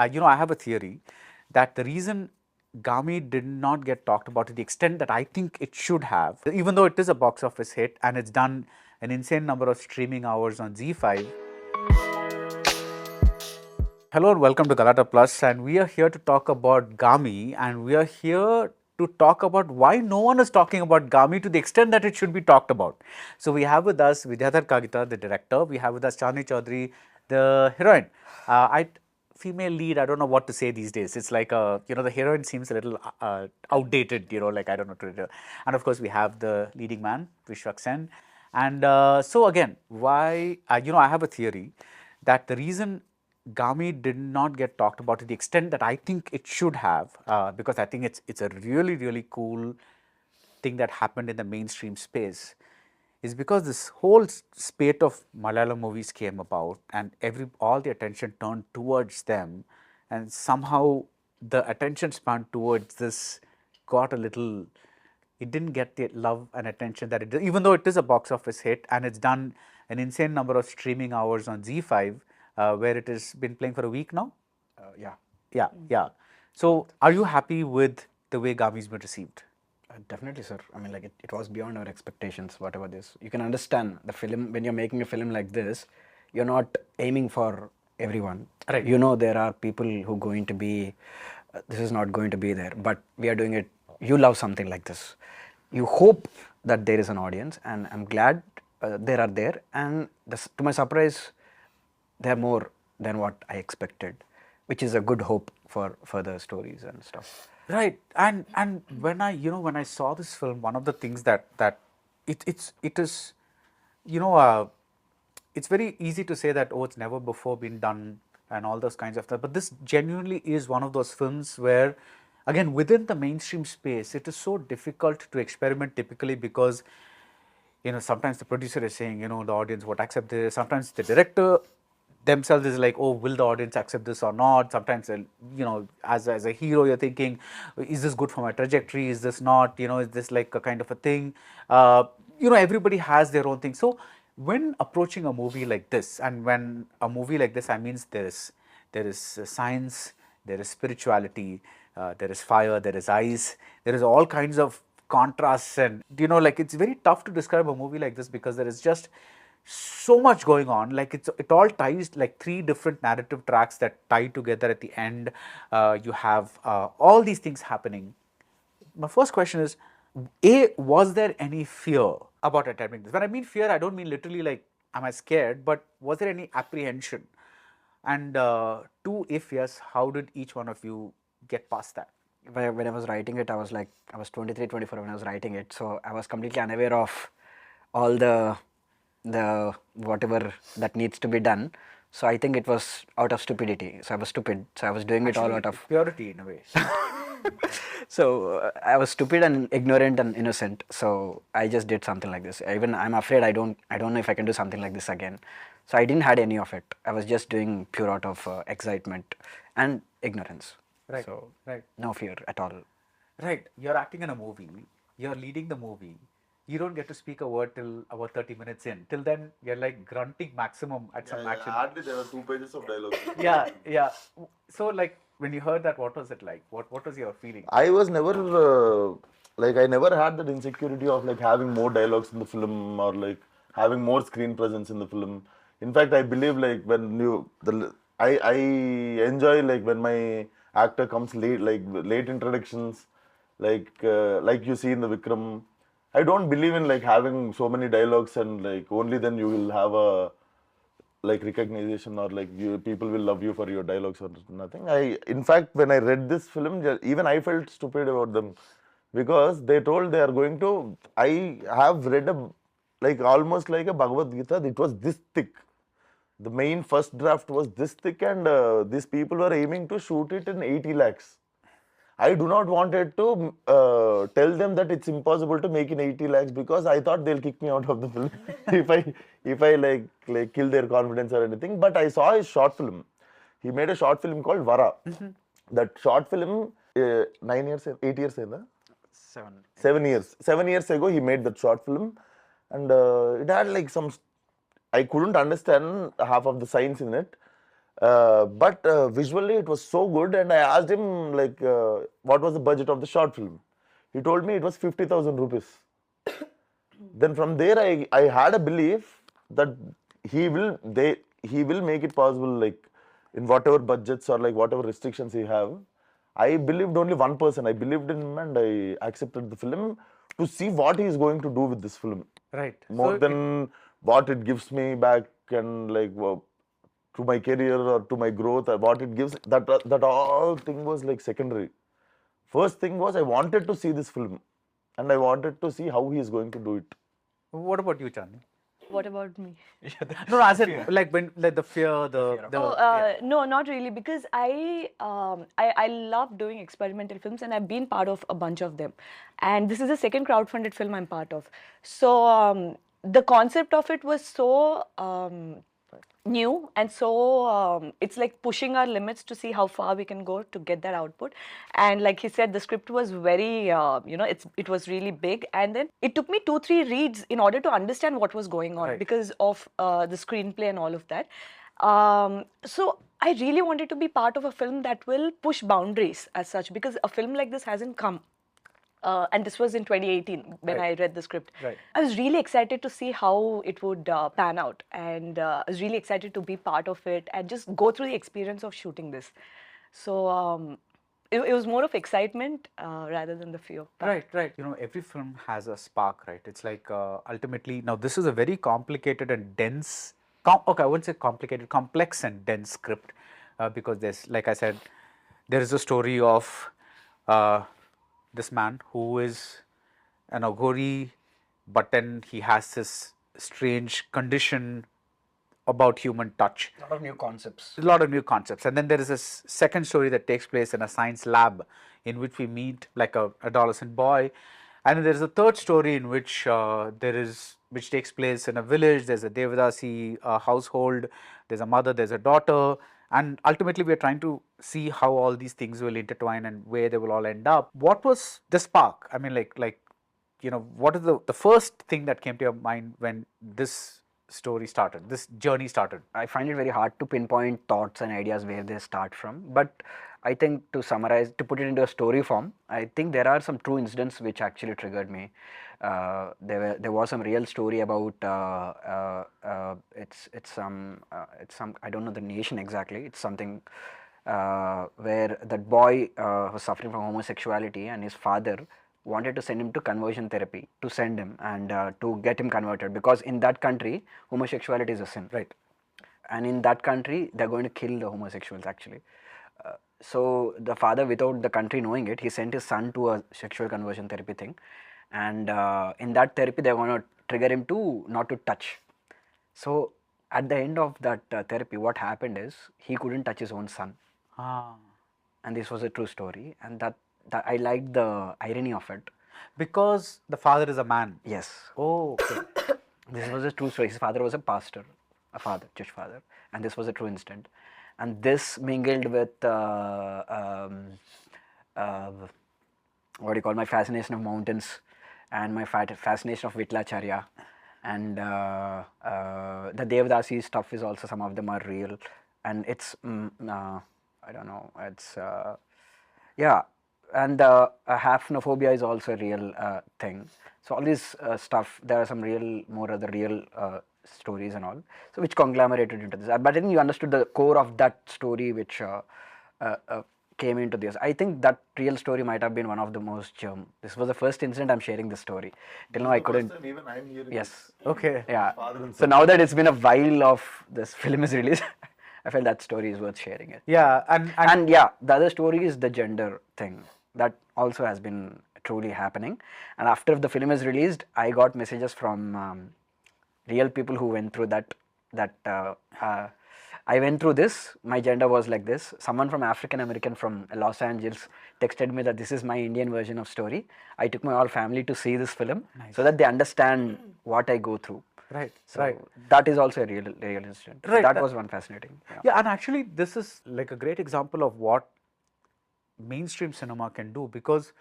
I have a theory that the reason Gaami did not get talked about to the extent that I think it should have, even though it is a box office hit and it's done an insane number of streaming hours on ZEE5. Hello and welcome to Galata Plus, and we are here to talk about Gaami, and we are here to talk about why no one is talking about Gaami to the extent that it should be talked about. So we have with us Vidyadhar Kagita, the director. We have with us Chandini Chowdary, the heroine. Female lead, I don't know what to say these days. It's like, the heroine seems a little outdated, like I don't know. And of course, we have the leading man, Vishwak Sen. And so again, why, I have a theory that the reason Gaami did not get talked about to the extent that I think it should have, because I think it's a really, really cool thing that happened in the mainstream space, is because this whole spate of Malayalam movies came about and all the attention turned towards them, and somehow the attention span towards this got a little, it didn't get the love and attention that it did, even though it is a box office hit and it's done an insane number of streaming hours on ZEE5, where it has been playing for a week now. Yeah. So are you happy with the way Gaami's been received? Definitely, sir. I mean, like it was beyond our expectations, whatever this. You can understand the film, when you're making a film like this, you're not aiming for everyone. Right. You know, there are people who are going to be, this is not going to be there, but we are doing it. You love something like this. You hope that there is an audience, and I'm glad there are there. And to my surprise, they're more than what I expected, which is a good hope for further stories and stuff. Right, and when I saw this film, one of the things that it is, it's very easy to say that, oh, it's never before been done and all those kinds of stuff, but this genuinely is one of those films where, again, within the mainstream space, it is so difficult to experiment typically because, sometimes the producer is saying, the audience won't accept this. Sometimes the director themselves is like, oh, will the audience accept this or not? Sometimes, as a hero, you're thinking, is this good for my trajectory? Is this not? Is this like a kind of a thing? Everybody has their own thing. So when approaching a movie like this, and when a movie like this, I mean, there is science, there is spirituality, there is fire, there is ice, there is all kinds of contrasts, and it's very tough to describe a movie like this because there is just so much going on. Like it all ties like three different narrative tracks that tie together at the end. You have all these things happening. My first question is, was there any fear about attempting this? When I mean fear, I don't mean literally like, am I scared, but was there any apprehension? And two, if yes, how did each one of you get past that? When I was writing it, I was 23, 24 when I was writing it. So I was completely unaware of all the whatever that needs to be done. So I think it was out of stupidity. So I was stupid. So I was doing it all out of purity in a way. So I was stupid and ignorant and innocent. So I just did something like this. Even I'm afraid I don't know if I can do something like this again. So I didn't had any of it. I was just doing pure out of excitement and ignorance. Right. So right. No fear at all. Right. You're acting in a movie. You're leading the movie. You don't get to speak a word till about 30 minutes in. Till then, you're like grunting maximum at some action. Hardly there were 2 pages of dialogue. Yeah. So, like, when you heard that, what was it like? What was your feeling? I was never, I never had that insecurity of like having more dialogues in the film or like having more screen presence in the film. In fact, I believe like I enjoy like when my actor comes late, like late introductions, like you see in the Vikram. I don't believe in like having so many dialogues and like only then you will have a like recognition or like people will love you for your dialogues or nothing. In fact, when I read this film, even I felt stupid about them because they told they are going to. I have read almost like a Bhagavad Gita. It was this thick. The main first draft was this thick, and these people were aiming to shoot it in 80 lakhs. I do not wanted to tell them that it's impossible to make in 80 lakhs because I thought they'll kick me out of the film if I like kill their confidence or anything. But I saw his short film. He made a short film called Vara. That short film, 9 years, 8 years, 7 years. 7 years ago, he made that short film, and it had like some. I couldn't understand half of the science in it. But visually it was so good, and I asked him like, what was the budget of the short film? He told me it was 50,000 rupees. Then from there I had a belief that he will make it possible, like in whatever budgets or like whatever restrictions he have. I believed only one person. I believed in him and I accepted the film to see what he is going to do with this film. Right. More So than what it gives me back and like to my career or to my growth or what it gives, that all thing was like secondary. First thing was I wanted to see this film and I wanted to see how he is going to do it. what about you, Chandni? What about me? No, as in like when like the fear, the No, not really, because I love doing experimental films, and I've been part of a bunch of them. And this is the second crowdfunded film I'm part of. So the concept of it was so new, and so it's like pushing our limits to see how far we can go to get that output. And like he said, the script was very it was really big, and then it took me 2-3 reads in order to understand what was going on, Right. because of the screenplay and all of that. So I really wanted to be part of a film that will push boundaries as such, because a film like this hasn't come. And this was in 2018 when Right. I read the script. Right. I was really excited to see how it would pan out, and I was really excited to be part of it and just go through the experience of shooting this. So it was more of excitement rather than the fear. Right, right. You know, every film has a spark, right? It's like ultimately, now this is a very complicated and dense, okay, I wouldn't say complicated, complex and dense script, because there's, like I said, there is a story of this man who is an Aghori, but then he has this strange condition about human touch. A lot of new concepts. A lot of new concepts. And then there is a second story that takes place in a science lab in which we meet like a adolescent boy. And then there is a third story in which which takes place in a village. There's a Devadasi household, there's a mother, there's a daughter. And ultimately we are trying to see how all these things will intertwine and where they will all end up. What was the spark? I mean, what is the first thing that came to your mind when this story started, this journey started? I find it very hard to pinpoint thoughts and ideas where they start from. But I think to summarize, to put it into a story form, I think there are some true incidents which actually triggered me. There was some real story about it's some I don't know the nation exactly. It's something where that boy was suffering from homosexuality, and his father wanted to send him to conversion therapy, to send him and to get him converted, because in that country homosexuality is a sin, Right. and in that country they're going to kill the homosexuals actually. So the father, without the country knowing it, he sent his son to a sexual conversion therapy thing, and in that therapy they're going to trigger him to not to touch. So at the end of that therapy, what happened is he couldn't touch his own son, Ah. and this was a true story, and that I liked the irony of it. Because the father is a man. Yes. Oh, okay. This was a true story. His father was a pastor, Jewish father, and this was a true incident. And this mingled with what do you call, my fascination of mountains and my fascination of Vitlacharya, and the Devadasi stuff is also, some of them are real, and it's I don't know, it's yeah, and hapnophobia is also a real thing. So all this stuff, there are some more other real stories and all, so which conglomerated into this. But I think you understood the core of that story which came into this. I think that real story might have been one of the most this was the first incident I'm sharing this story. Till now I couldn't. Even I'm hearing Yes. Okay. Yeah. Father and So now that it's been a while of this film is released, I felt that story is worth sharing it. Yeah, And yeah, the other story is the gender thing. That also has been truly happening. And after the film is released, I got messages from real people who went through that I went through this, my gender was like this. Someone from African American from Los Angeles texted me that this is my Indian version of story. I took my whole family to see this film so that they understand what I go through. Right, So right. that is also a real incident. Right, That was one fascinating. Yeah. Yeah, and actually this is like a great example of what mainstream cinema can do, because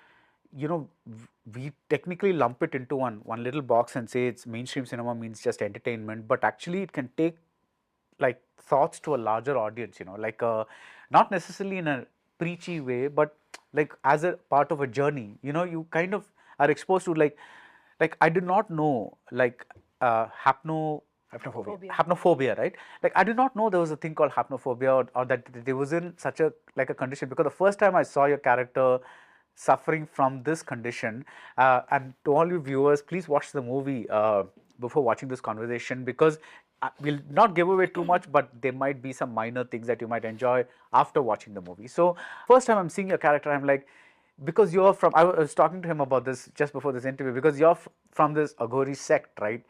we technically lump it into one little box and say it's mainstream cinema means just entertainment, but actually it can take like thoughts to a larger audience, you know, like not necessarily in a preachy way, but like as a part of a journey, you know, you kind of are exposed to like I did not know like hapnophobia, right? Like I did not know there was a thing called hapnophobia, or that there was in such a like a condition, because the first time I saw your character suffering from this condition, and to all you viewers, please watch the movie before watching this conversation, because we'll not give away too much, but there might be some minor things that you might enjoy after watching the movie. So first time I'm seeing your character, I'm like, because you're from, I was talking to him about this just before this interview, because you're from this Aghori sect, right?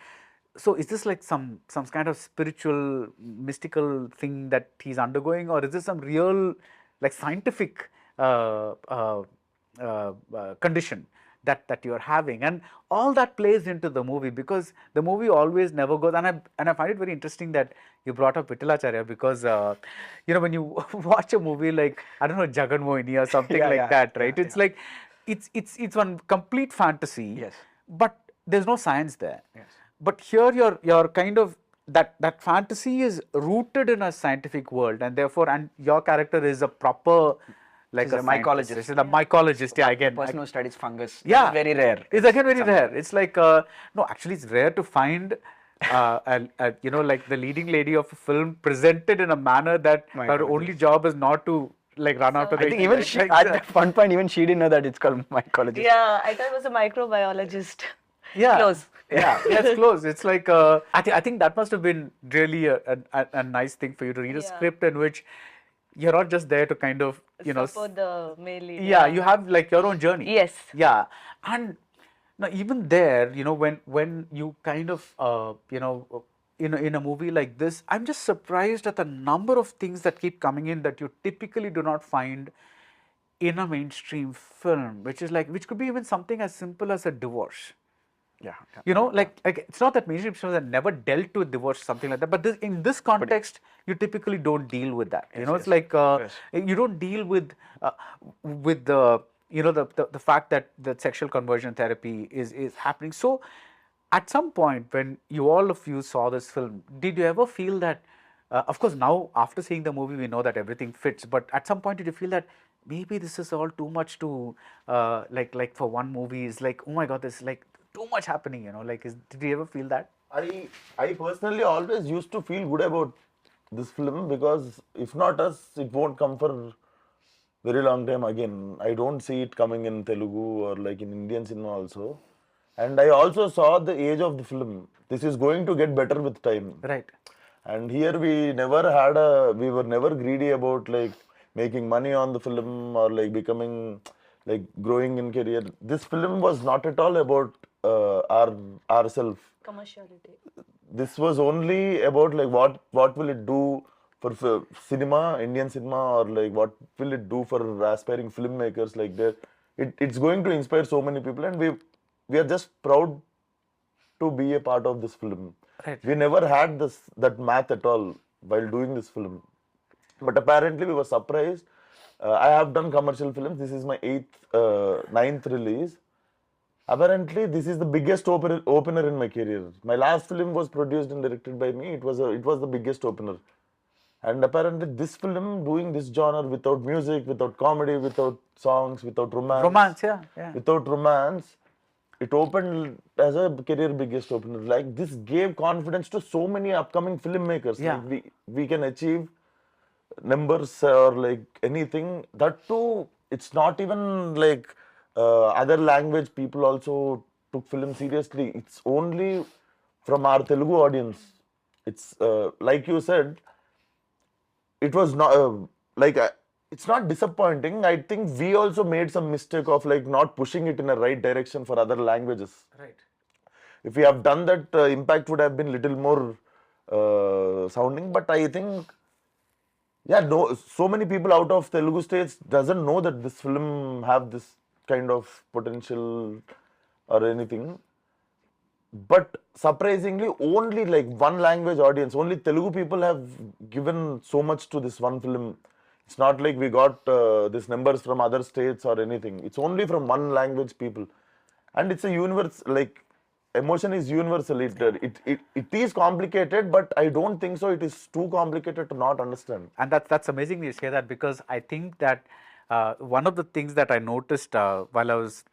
So is this like some kind of spiritual, mystical thing that he's undergoing, or is this some real like scientific condition that you're having? And all that plays into the movie, because the movie always never goes. And I find it very interesting that you brought up Vitalacharya, because you know, when you watch a movie like, I don't know, Jagan Mohiনী or something that, right? It's like it's one complete fantasy. Yes. But there's no science there. Yes. But here you're kind of that fantasy is rooted in a scientific world, and therefore, and your character is a proper like He's a mycologist. He's a mycologist. Yeah, again, person who studies fungus. yeah, It's very rare. It's again very rare. It's like no, actually, it's rare to find you know, like the leading lady of a film presented in a manner that her only job is not to like run out of the. I think even she, at that one point, even she didn't know that it's called mycologist. Yeah, I thought it was a microbiologist. Yeah, Close. Yeah, it's close. It's like I think that must have been really a nice thing for you to read a script in which you're not just there to kind of, you know, support the male lead. yeah, you have like your own journey. Yes. Yeah, and now even there, you know, when you kind of you know, in a movie like this, I'm just surprised at the number of things that keep coming in that you typically do not find in a mainstream film, which is like, which could be even something as simple as a divorce. Yeah. You know, like it's not that mainstream films have never dealt with divorce, something like that, but in this context, you typically don't deal with that. You know, it's like you don't deal with the, you know, the fact that the sexual conversion therapy is happening. So, at some point when all of you saw this film, did you ever feel that? Of course, now after seeing the movie, we know that everything fits. But at some point, did you feel that maybe this is all too much to like for one movie? Is like, oh my God, there's like too much happening, you know, like, did you ever feel that? I personally always used to feel good about this film, because if not us, it won't come for very long time again. I don't see it coming in Telugu or like in Indian cinema also. And I also saw the age of the film. This is going to get better with time. Right. And here we were never greedy about like making money on the film or like becoming like growing in career. This film was not at all about ourself. Commerciality. This was only about like what will it do for cinema, Indian cinema, or like what will it do for aspiring filmmakers like that. It's going to inspire so many people, and we are just proud to be a part of this film. Right. We never had that math at all while doing this film, but apparently we were surprised. I have done commercial films. This is my ninth release. Apparently, this is the biggest opener in my career. My last film was produced and directed by me. It was the biggest opener. And apparently, this film, doing this genre without music, without comedy, without songs, without romance. Yeah. Without romance, it opened as a career biggest opener. Like, this gave confidence to so many upcoming filmmakers. Yeah. Like, we can achieve numbers or like anything. That too, it's not even like other language people also took film seriously. It's only from our Telugu audience. It's like you said, it was not it's not disappointing. I think we also made some mistake of like not pushing it in a right direction for other languages. Right. If we have done that, impact would have been little more sounding. But I think, yeah, no, so many people out of Telugu states doesn't know that this film have this kind of potential or anything. But surprisingly, only like one language audience, only Telugu people have given so much to this one film. It's not like we got these numbers from other states or anything. It's only from one language people. And it's a universe, like emotion is universal. It is complicated, but I don't think so. It is too complicated to not understand. And that's amazing you say that, because I think that one of the things that I noticed while I was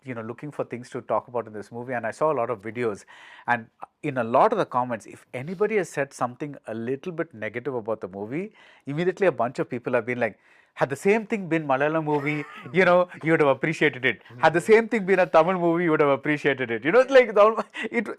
looking for things to talk about in this movie, and I saw a lot of videos, and in a lot of the comments, if anybody has said something a little bit negative about the movie, immediately a bunch of people have been like, had the same thing been Malayalam movie, you would have appreciated it. Had the same thing been a Tamil movie, you would have appreciated it. Like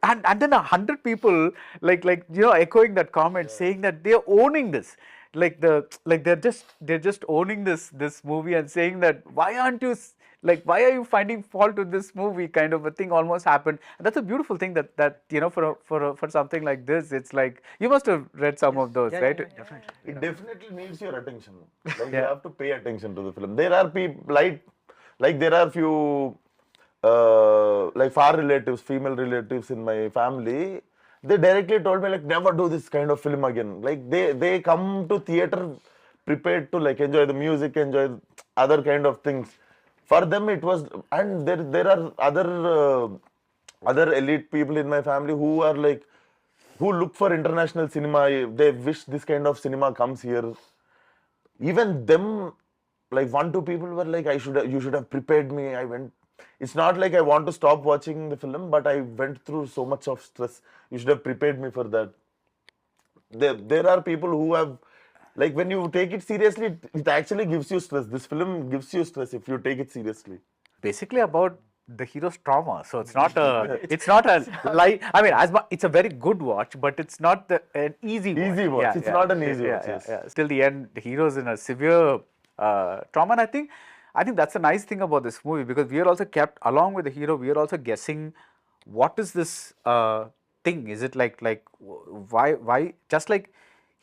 and then 100 people echoing that comment, saying that they're owning this. They're just owning this movie and saying that why are you finding fault with this movie, kind of a thing almost happened. And that's a beautiful thing that for something like this, it's like you must have read some of those, right? Definitely. It definitely needs your attention. Like you have to pay attention to the film. There are people like there are few like far relatives, female relatives in my family. They directly told me like never do this kind of film again. Like they come to theater prepared to like enjoy the music, enjoy other kind of things. For them it was, and there are other elite people in my family who are like, who look for international cinema. They wish this kind of cinema comes here. Even them, like 1-2 people were like, you should have prepared me. I went. It's not like I want to stop watching the film, but I went through so much of stress. You should have prepared me for that. There are people who have, like when you take it seriously, it actually gives you stress. This film gives you stress if you take it seriously. Basically about the hero's trauma. So it's not a like, I mean, it's a very good watch, but it's not an easy watch. Easy watch. It's not an easy watch. Yes. Till the end, the hero's in a severe trauma. And I think that's a nice thing about this movie, because we are also kept, along with the hero, we are also guessing what is this thing. Is it like why just like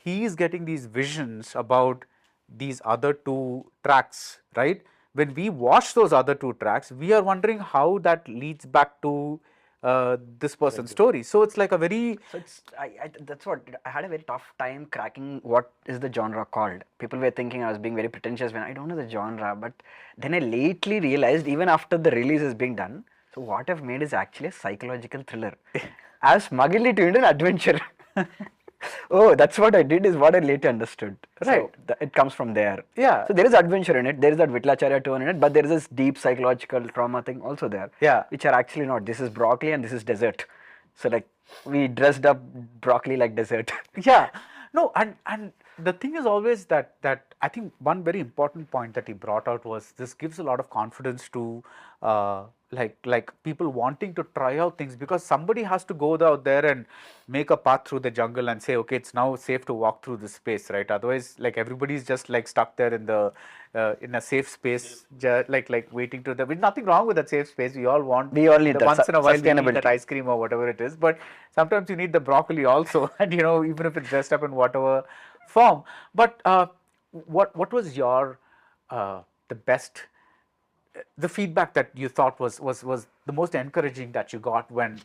he is getting these visions about these other 2 tracks, right? When we watch those other 2 tracks, we are wondering how that leads back to this person's story. So it's like a very... So it's, that's what, I had a very tough time cracking what is the genre called. People were thinking I was being very pretentious when I don't know the genre, but then I lately realized, even after the release is being done, so what I've made is actually a psychological thriller. I've smuggled it into an adventure. Oh, that's what I did, is what I later understood. Right. So it comes from there. Yeah. So there is adventure in it. There is that Vitlacharya tone in it, but there is this deep psychological trauma thing also there. Yeah. Which are actually not. This is broccoli and this is dessert. So like we dressed up broccoli like dessert. Yeah. No, and the thing is always that I think one very important point that he brought out was, this gives a lot of confidence to like people wanting to try out things, because somebody has to go out there and make a path through the jungle and say, okay, it's now safe to walk through this space, right? Otherwise, like everybody's just like stuck there in the in a safe space, like waiting to there's nothing wrong with that safe space. We all need that once in a while we need sustainability. that ice cream or whatever it is, but sometimes you need the broccoli also, and even if it's dressed up in whatever form. But what was your the best, the feedback that you thought was the most encouraging that you got when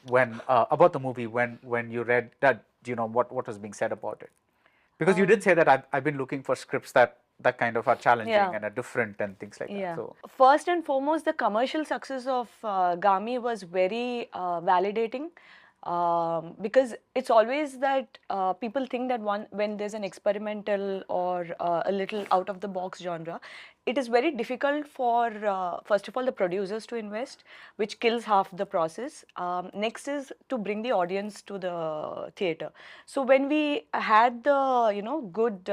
about the movie, when you read that, what was being said about it? Because you did say that I've been looking for scripts that kind of are challenging and are different and things like that. So first and foremost, the commercial success of Gaami was very validating. Because it's always that people think that when there's an experimental or a little out of the box genre, it is very difficult for first of all the producers to invest, which kills half the process. Next is to bring the audience to the theater. So when we had the good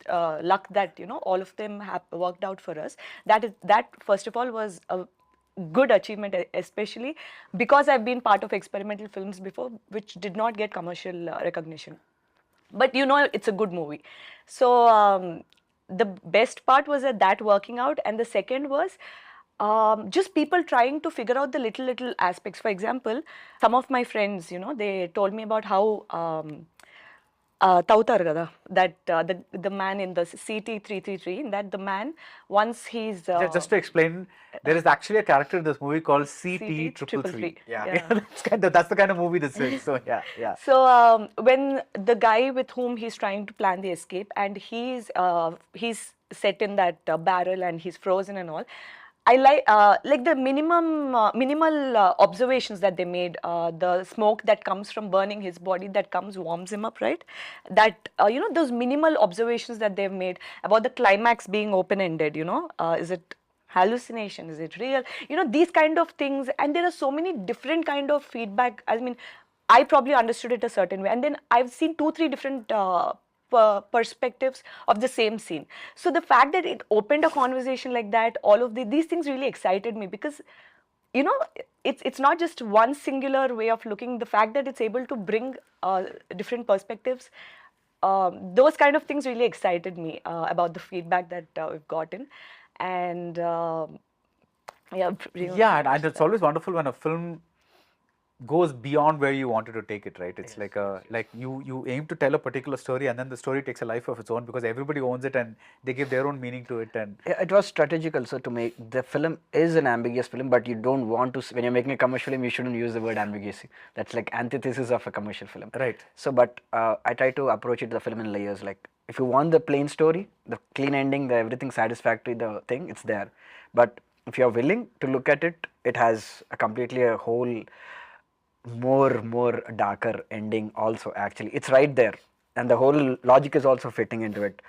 luck that all of them have worked out for us, that first of all was a good achievement, especially because I've been part of experimental films before which did not get commercial recognition, but it's a good movie. So the best part was that working out, and the second was just people trying to figure out the little aspects. For example, some of my friends, they told me about how Tautar Gada, that the man in the CT333, that the man, once he's... just to explain, there is actually a character in this movie called CT333. Yeah. That's the kind of movie this is. So yeah. So when the guy with whom he's trying to plan the escape, and he's set in that barrel and he's frozen and all, I like the minimal observations that they made. The smoke that comes from burning his body that comes warms him up, right? That you know, those minimal observations that they've made about the climax being open-ended. You know, is it hallucination? Is it real? You know, these kind of things. And there are so many different kind of feedback. I mean, I probably understood it a certain way, and then I've seen 2-3 different perspectives of the same scene. So the fact that it opened a conversation like that, all of these things really excited me, because you know, it's not just one singular way of looking. The fact that it's able to bring different perspectives, those kind of things really excited me about the feedback that we've gotten. And yeah, pretty much Yeah, and that's it's that. always wonderful when a film goes beyond where you wanted to take it, right? It's like a like you aim to tell a particular story, and then the story takes a life of its own because everybody owns it and they give their own meaning to it. And Yeah, it was strategic also to make the film is an ambiguous film, but you don't want to when you're making a commercial film, you shouldn't use the word ambiguity. That's like antithesis of a commercial film. Right. So, but I try to approach it the film in layers. Like if you want the plain story, the clean ending, the everything satisfactory, the thing, it's there. But if you're willing to look at it, it has a completely a whole more darker ending also. Actually, it's right there, and the whole logic is also fitting into it.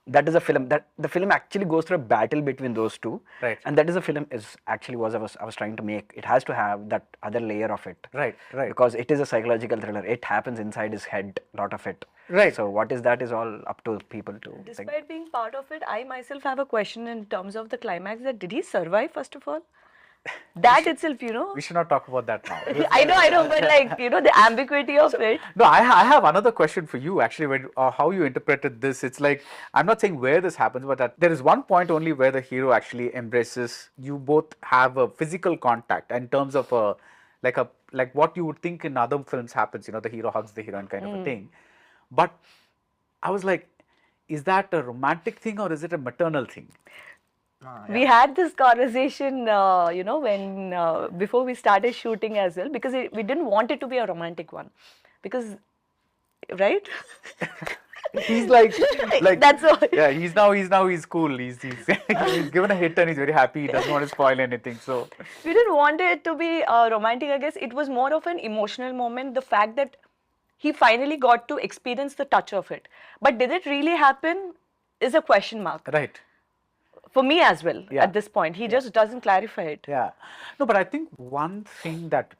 That is a film that the film actually goes through a battle between those two, Right. and that is a film is actually was I was trying to make. It has to have that other layer of it, Right, right. because it is a psychological thriller. It happens inside his head, lot of it. Right. So what is that is all up to people to think. Despite being part of it, I myself have a question in terms of the climax. That did he survive, first of all? That itself, you know. We should not talk about that now. I know, but like, you know, the ambiguity of it. No, I have another question for you actually. When how you interpreted this, it's like I'm not saying where this happens, but that there is one point only where the hero actually embraces. You both have a physical contact in terms of like what you would think in other films happens. You know, the hero hugs the heroine kind of a thing. But I was like, is that a romantic thing or is it a maternal thing? We had this conversation, you know, when before we started shooting as well, because we didn't want it to be a romantic one, because, right? He's like That's all. Yeah, he's cool. He's he's given a hit and he's very happy. He doesn't want to spoil anything. So We didn't want it to be romantic. I guess it was more of an emotional moment. The fact that he finally got to experience the touch of it, but did it really happen is a question mark right. for me as well. Yeah. At this point, he just doesn't clarify it. Yeah. No, but I think one thing that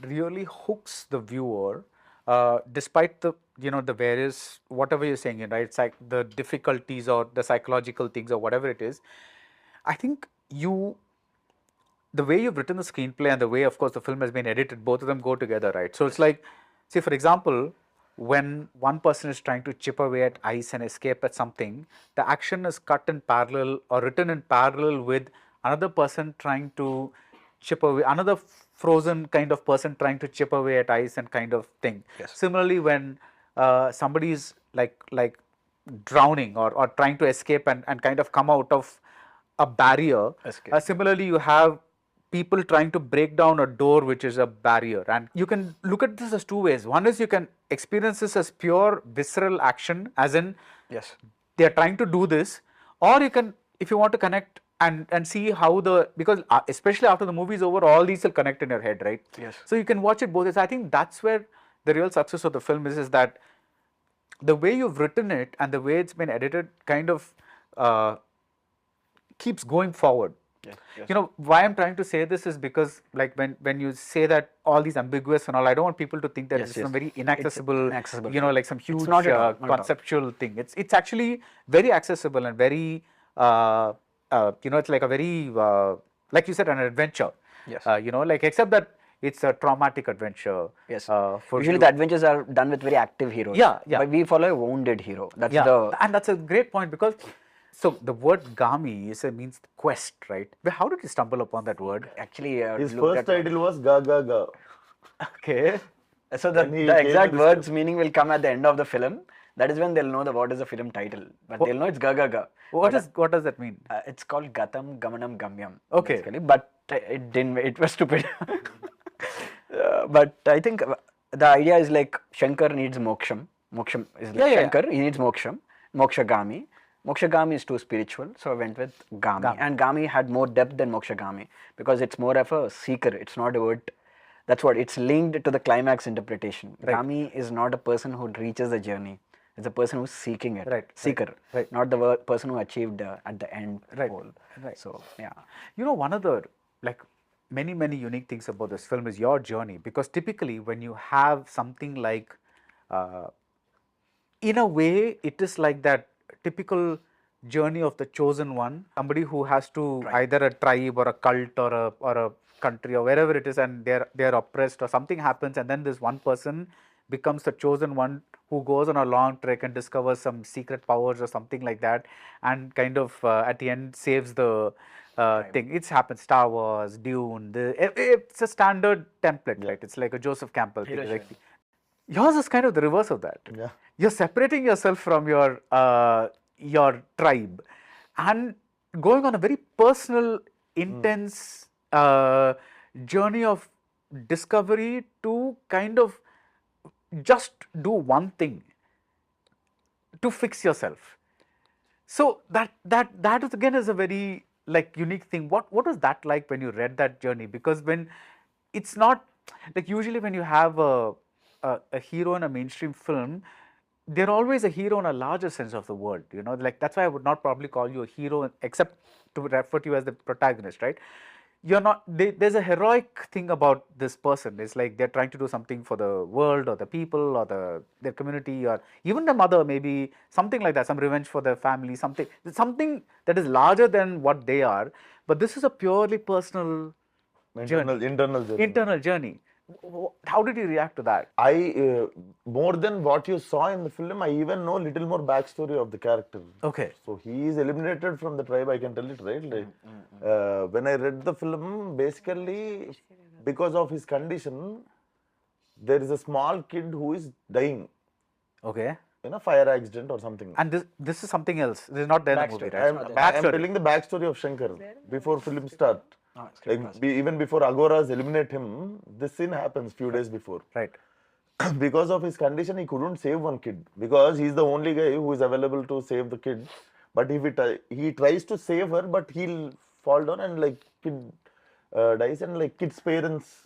really hooks the viewer, despite the the various whatever you're saying, right? It's like the difficulties or the psychological things or whatever it is. I think the way you've written the screenplay and the way, of course, the film has been edited, both of them go together, right? So it's like, say, for example, when one person is trying to chip away at ice and escape at something, the action is cut in parallel or written in parallel with another person trying to chip away, another frozen kind of person trying to chip away at ice and kind of thing. Yes. Similarly, when somebody is like drowning or trying to escape and kind of come out of a barrier, Escape. similarly you have people trying to break down a door which is a barrier, and you can look at this as two ways. One is you can experience this as pure visceral action, as in Yes. they are trying to do this, or you can, if you want to connect and see how because especially after the movie is over, all these will connect in your head, right? Yes. So you can watch it both ways. I think that's where the real success of the film is that the way you've written it and the way it's been edited kind of keeps going forward. Yes. You know, why I'm trying to say this is because, like, when you say that all these ambiguous and all, I don't want people to think that Yes, it's yes. some very inaccessible, inaccessible you know, like some huge not at all, not at all. conceptual thing. It's actually very accessible and very, it's like a very, like you said, an adventure. Yes. You know, like, except that it's a traumatic adventure. Yes. For Usually you. the adventures are done with very active heroes. Yeah, yeah. But we follow a wounded hero. That's Yeah, and that's a great point, because so the word Gaami means quest, right? But how did you stumble upon that word? actually His looked first at- title was Ga Ga Ga. Okay. So the When he the came exact to the words meaning will come at the end of the film. That is when they'll know what is the film title. But they'll know it's Ga Ga Ga. What does that mean? It's called Gatam Gamanam Gamyam. Okay. Basically. But it didn't. It was stupid. But I think the idea is like Shankar needs moksham. Moksham is like Yeah, yeah. Shankar. He needs moksham. Moksha Gami. Mokshagami is too spiritual, so I went with Gaami. And Gaami had more depth than Mokshagami because it's more of a seeker. It's not about, that's what, it's linked to the climax interpretation. Gaami is not a person who reaches the journey. It's a person who's seeking it. Seeker. Not the person who achieved at the end goal. So, yeah. You know, one of the like many unique things about this film is your journey, because typically when you have something like in a way it is like that typical journey of the chosen one, somebody who has to either a tribe or a cult or a country or wherever it is, and they're oppressed or something happens, and then this one person becomes the chosen one who goes on a long trek and discovers some secret powers or something like that, and kind of at the end saves the thing. It's happened Star Wars, Dune, it's a standard template, right? It's like a Joseph Campbell thing. Like, yours is kind of the reverse of that. Yeah. You're separating yourself from your tribe and going on a very personal, intense journey of discovery to kind of just do one thing to fix yourself. So that is again is a very like unique thing. What was that like when you read that journey? Because when it's not like usually when you have a hero in a mainstream film, they're always a hero in a larger sense of the word, you know, like that's why I would not probably call you a hero except to refer to you as the protagonist, right? You're not, there's a heroic thing about this person. It's like they're trying to do something for the world or the people or their community or even the mother, maybe something like that, some revenge for their family, something that is larger than what they are. But this is a purely personal internal journey. How did you react to that? More than what you saw in the film, I even know little more backstory of the character. Okay. So he is eliminated from the tribe, I can tell it, right? Like, when I read the film, basically, because of his condition, there is a small kid who is dying. Okay. In a fire accident or something. And this is something else. This is not there in the movie, right? I'm telling the backstory of Shankar before film start. Like, even before Agoras eliminate him, this scene happens few days before. Right. Because of his condition, he couldn't save one kid because he's the only guy who is available to save the kid. But if he tries to save her, but he'll fall down and like kid dies, and like kid's parents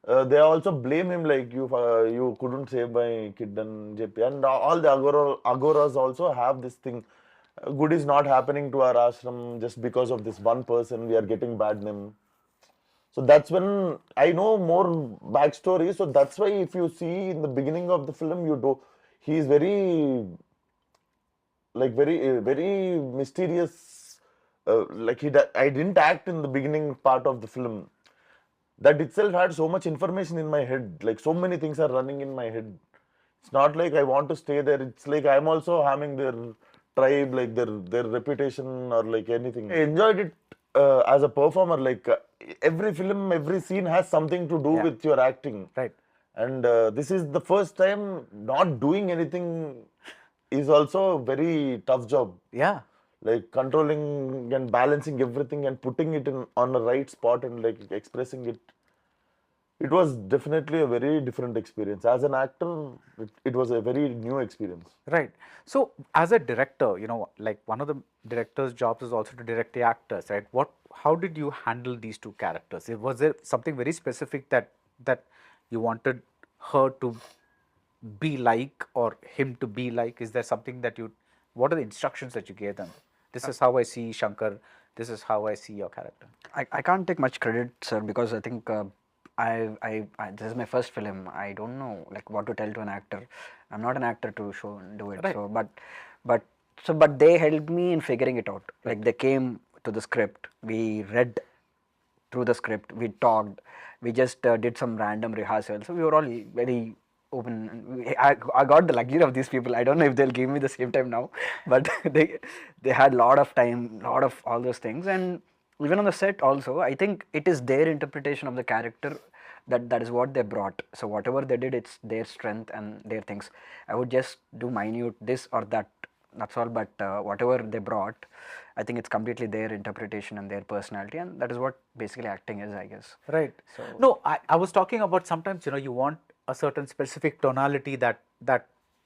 they also blame him like you couldn't save my kid and JP, and all the agoras also have this thing. Good is not happening to our ashram just because of this one person. We are getting bad name. So that's when I know more backstory. So that's why if you see in the beginning of the film, he is very very mysterious. I didn't act in the beginning part of the film. That itself had so much information in my head. Like so many things are running in my head. It's not like I want to stay there. It's like I'm also harming their tribe, like their reputation or like anything. I enjoyed it as a performer. Like every film, every scene has something to do with your acting. Right. And this is the first time not doing anything is also a very tough job. Yeah. Like controlling and balancing everything and putting it on the right spot and like expressing it. It was definitely a very different experience. As an actor, it was a very new experience. Right. So, as a director, you know, like one of the director's jobs is also to direct the actors, right? How did you handle these two characters? Was there something very specific that you wanted her to be like or him to be like? Is there something that what are the instructions that you gave them? This is how I see Shankar. This is how I see your character. I can't take much credit, sir, because I think this is my first film. I don't know like what to tell to an actor. I'm not an actor to do it. Right. So, but they helped me in figuring it out. Like they came to the script. We read through the script. We talked. We just did some random rehearsals. So we were all very open. I got the luxury of these people. I don't know if they'll give me the same time now, but they had a lot of time, lot of all those things. And even on the set also, I think it is their interpretation of the character that is what they brought. So whatever they did, it's their strength and their things. I would just do minute this or that, that's all. But whatever they brought, I think it's completely their interpretation and their personality, and that is what basically acting is, I guess. Right. No, I was talking about sometimes, you know, you want a certain specific tonality that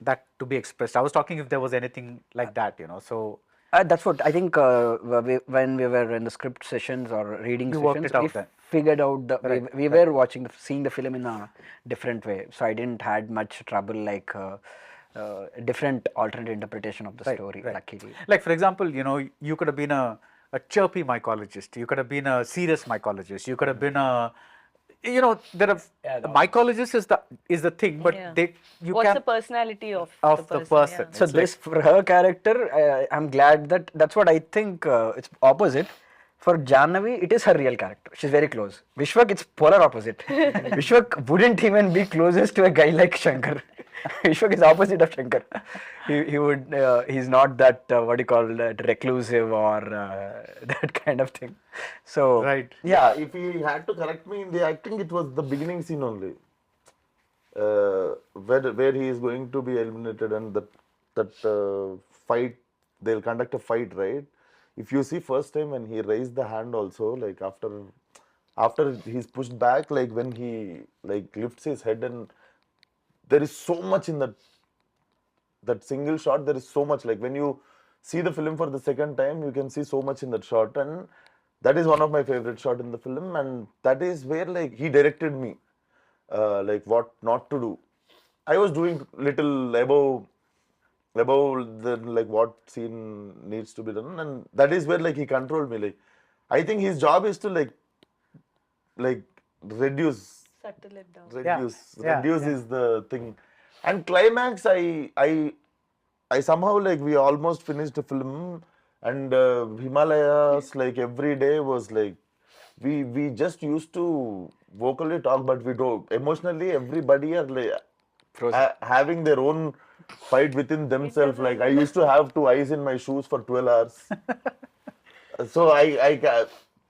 that to be expressed. I was talking if there was anything like that, you know. So That's what I think. When we were in the script sessions or reading You worked sessions, it out we then. figured out the Right, we were watching seeing the film in a different way. So I didn't had much trouble like different alternate interpretation of the story. Luckily, like for example, you know, you could have been a chirpy mycologist. You could have been a serious mycologist. You could have been a, you know, there are the mycologist is the thing, but Yeah. you What's can the personality of the person. Yeah. so It's this for her character, I'm glad that that's what I think. It's opposite. For Jannavi, it is her real character. She's very close. Vishwak, it's polar opposite. Vishwak wouldn't even be closest to a guy like Shankar. Vishwak is opposite of Shankar. He would he's not that what do you call that reclusive or that kind of thing. So Right. Yeah, if he had to correct me in the acting, it was the beginning scene only. Where he is going to be eliminated and that fight, they'll conduct a fight, right? If you see first time when he raised the hand also, like after he's pushed back, like when he like lifts his head, and there is so much in that single shot. There is so much, like when you see the film for the second time, you can see so much in that shot, and that is one of my favorite shot in the film, and that is where like he directed me, like what not to do. I was doing little above the like what scene needs to be done, and that is where like he controlled me. Like I think his job is to like reduce Settle it down. reduce is the thing. And climax, I somehow like we almost finished the film, and Himalayas like every day was like we just used to vocally talk, but we don't emotionally. Everybody are like having their own fight within themselves. Like I used to have 2 eyes in my shoes for 12 hours. So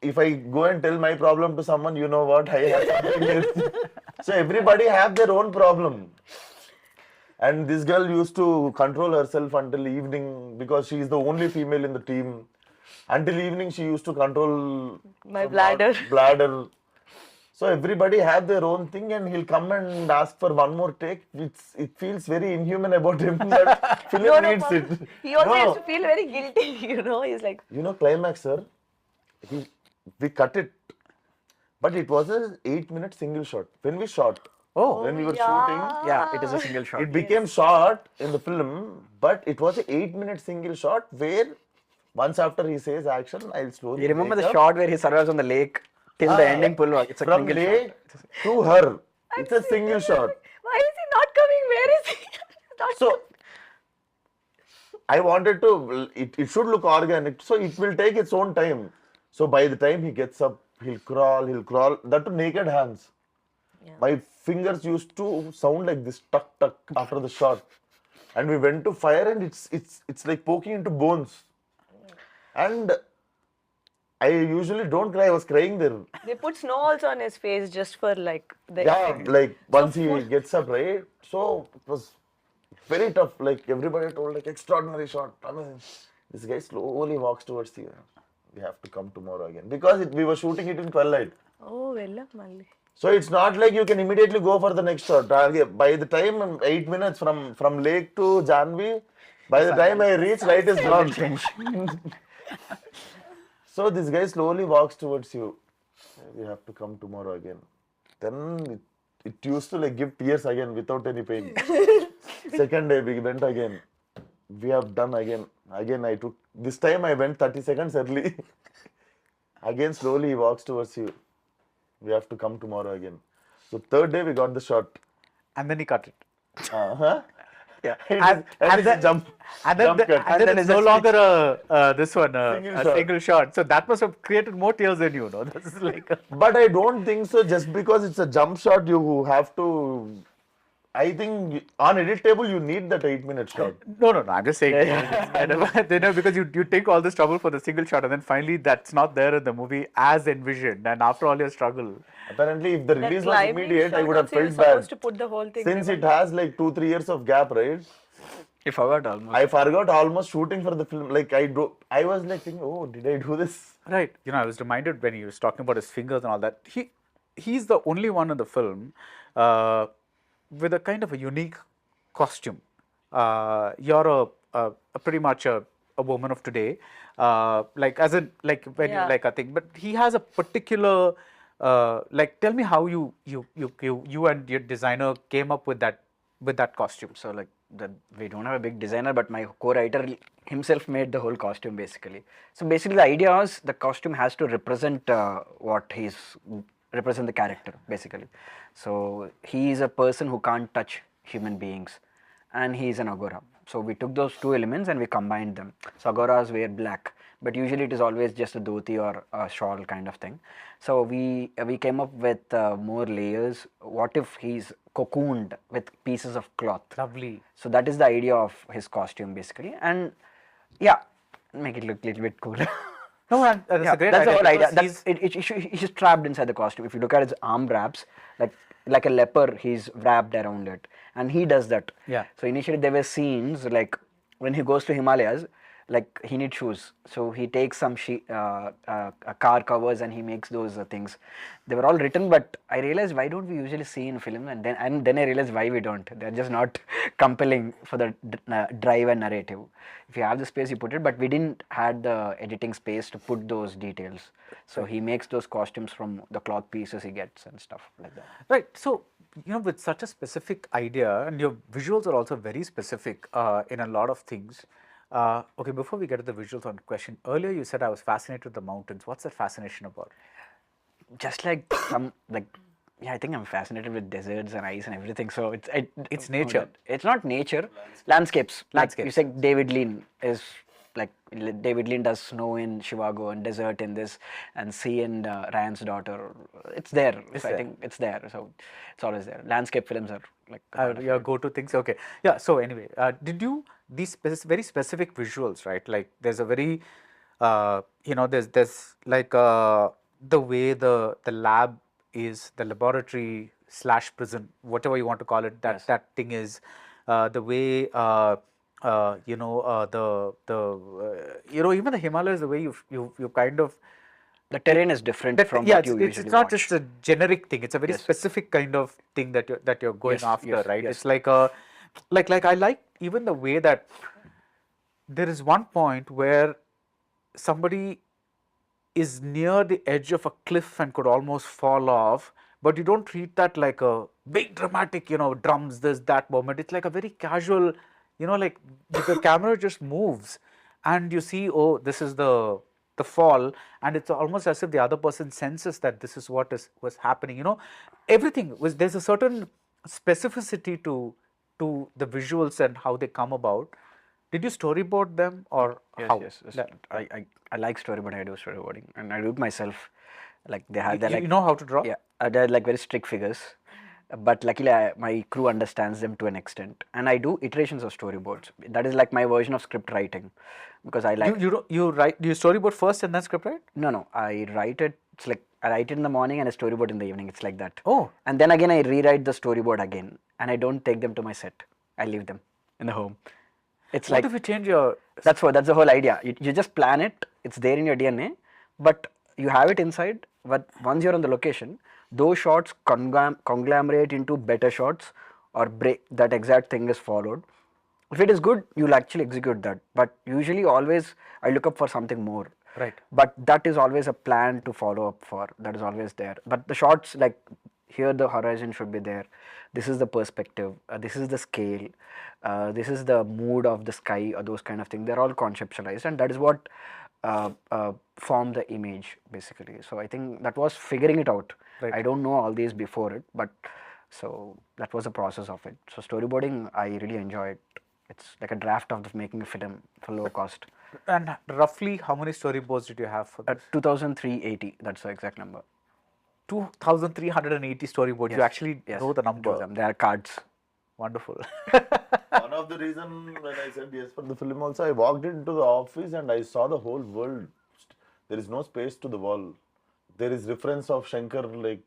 if I go and tell my problem to someone, you know what, I have something else. So everybody have their own problem. And this girl used to control herself until evening because she is the only female in the team. Until evening, she used to control My some bladder. bladder. So everybody have their own thing, and he'll come and ask for one more take. It feels very inhuman about him, but film needs it. He also No. used to feel very guilty, you know. He's like, You know, climax, sir. We cut it, but it was a 8-minute single shot. When we shot, when we were shooting, yeah, it is a single shot. it became short in the film, but it was a 8-minute single shot where once after he says action, I'll slowly. You remember break the up. shot where he survives on the lake till the ending pull? It's a From single lake shot. to her. It's a single shot. why is he not coming? Where is he? He's not So I wanted to. It should look organic. So it will take its own time. So by the time he gets up, he'll crawl. That to naked hands. My fingers used to sound like this, tuck tuck, after the shot. And we went to fire, and it's like poking into bones. And I usually don't cry. I was crying there. They put snow also on his face just for like the Yeah, like once he gets up, right? So it was very tough. Like everybody told, like extraordinary shot. I mean, this guy slowly walks towards you. We have to come tomorrow again because we were shooting it in twilight. Oh, vella malli. So it's not like you can immediately go for the next shot. By the time 8 minutes from lake to Janvi, by the time I reach, light is gone. So this guy slowly walks towards you. We have to come tomorrow again. Then it used to like give tears again without any pain. Second day we went again. We have done again. Again I took. This time I went 30 seconds early. Again slowly he walks towards you. We have to come tomorrow again. So third day we got the shot. And then he cut it. Uh-huh. Yeah. And then then it's no longer a single shot. So that must have created more tears than you know. This is like But I don't think so. Just because it's a jump shot, you have to. I think on edit table you need that 8-minute shot. no. I'm just saying. You know, because you take all this trouble for the single shot, and then finally that's not there in the movie as envisioned. And after all your struggle, Apparently, if the release was climbing immediate, I shot would have also he felt was bad. supposed to put the whole thing. Since it has like 2-3 years of gap, right? You forgot almost. I forgot almost shooting for the film. Like I was like thinking, oh, did I do this? right? You know, I was reminded when he was talking about his fingers and all that. He's the only one in the film with a kind of a unique costume. you're a pretty much a woman of today, like as in like when you Yeah. like a thing, but he has a particular like tell me how you and your designer came up with that costume. So like we don't have a big designer, but my co-writer himself made the whole costume basically. So basically the idea was the costume has to represent what represent the character basically. So he is a person who can't touch human beings, and he is an agora. So we took those two elements and we combined them. So agoras wear black, but usually it is always just a dhoti or a shawl kind of thing. So we came up with more layers. What if he's cocooned with pieces of cloth? Lovely. So that is the idea of his costume basically, and yeah, make it look a little bit cooler. No, and that's Yeah, a great that's the idea whole idea. because He's trapped inside the costume. If you look at his arm wraps, like a leper, he's wrapped around it, and he does that. Yeah. So initially there were scenes like when he goes to Himalayas, like he needs shoes, so he takes some car covers and he makes those things. They were all written, but I realized why don't we usually see in film, and then I realized why we don't. They're just not compelling for the drive and narrative. If you have the space, you put it, but we didn't had the editing space to put those details. So he makes those costumes from the cloth pieces he gets and stuff like that. right. So with such a specific idea, and your visuals are also very specific in a lot of things. Okay, before we get to the visuals on question, earlier you said I was fascinated with the mountains. What's that fascination about? Just like some like yeah, I think I'm fascinated with deserts and ice and everything. So It's nature. It's not nature, landscapes. Like you Landscapes. said, David Lean is like David Lean does snow in Chicago and desert in this and sea in Ryan's Daughter. It's there. It's So I there. think it's there. So it's always there. Landscape films are like Your go-to things. Okay, yeah. So anyway, did you these very specific visuals, right? Like there's a very, there's like the way the lab is, the laboratory slash prison, whatever you want to call it. That thing is the way even the Himalayas, the way you kind of the terrain is different from yeah, what you it's usually not watch. just a generic thing. It's a very Yes. specific kind of thing that you're going Yes, after, yes, right? yes. It's like a like I like even the way that there is one point where somebody is near the edge of a cliff and could almost fall off, but you don't treat that like a big dramatic, drums, this, that moment. It's like a very casual, like the camera just moves and you see, oh, this is the fall, and it's almost as if the other person senses that this is what was happening. Everything was, there's a certain specificity to the visuals and how they come about. Did you storyboard them or how? Yes. I like storyboarding. I do storyboarding, and I do it myself. Like they have, You like know how to draw? yeah, they're like very strict figures, but luckily my crew understands them to an extent, and I do iterations of storyboards. That is like my version of script writing, because I like You write, do you storyboard first and then script write? no, I write it. It's like I write it in the morning and I storyboard in the evening. It's like that. Oh. And then again I rewrite the storyboard again, and I don't take them to my set. I leave them in the home. It's What like if you change your that's the whole idea. You just plan it. It's there in your DNA, but you have it inside. But once you're on the location, those shots conglomerate into better shots, or break that exact thing is followed. If it is good, you'll actually execute that. But usually, always I look up for something more. Right. But that is always a plan to follow up for. That is always there. But the shots, like here, the horizon should be there. This is the perspective. This is the scale. This is the mood of the sky, or those kind of things. They're all conceptualized, and that is what form the image basically. So I think that was figuring it out. Right. I don't know all these before it, but so that was the process of it. So storyboarding, I really enjoy it. It's like a draft of making a film for low cost. And roughly how many storyboards did you have for this? 2380, that's the exact number. 2,380 storyboards. You actually know the number. Drew them. They are cards. Wonderful. One of the reason when I said yes for the film also, I walked into the office and I saw the whole world. There is no space to the wall. There is reference of Shankar, like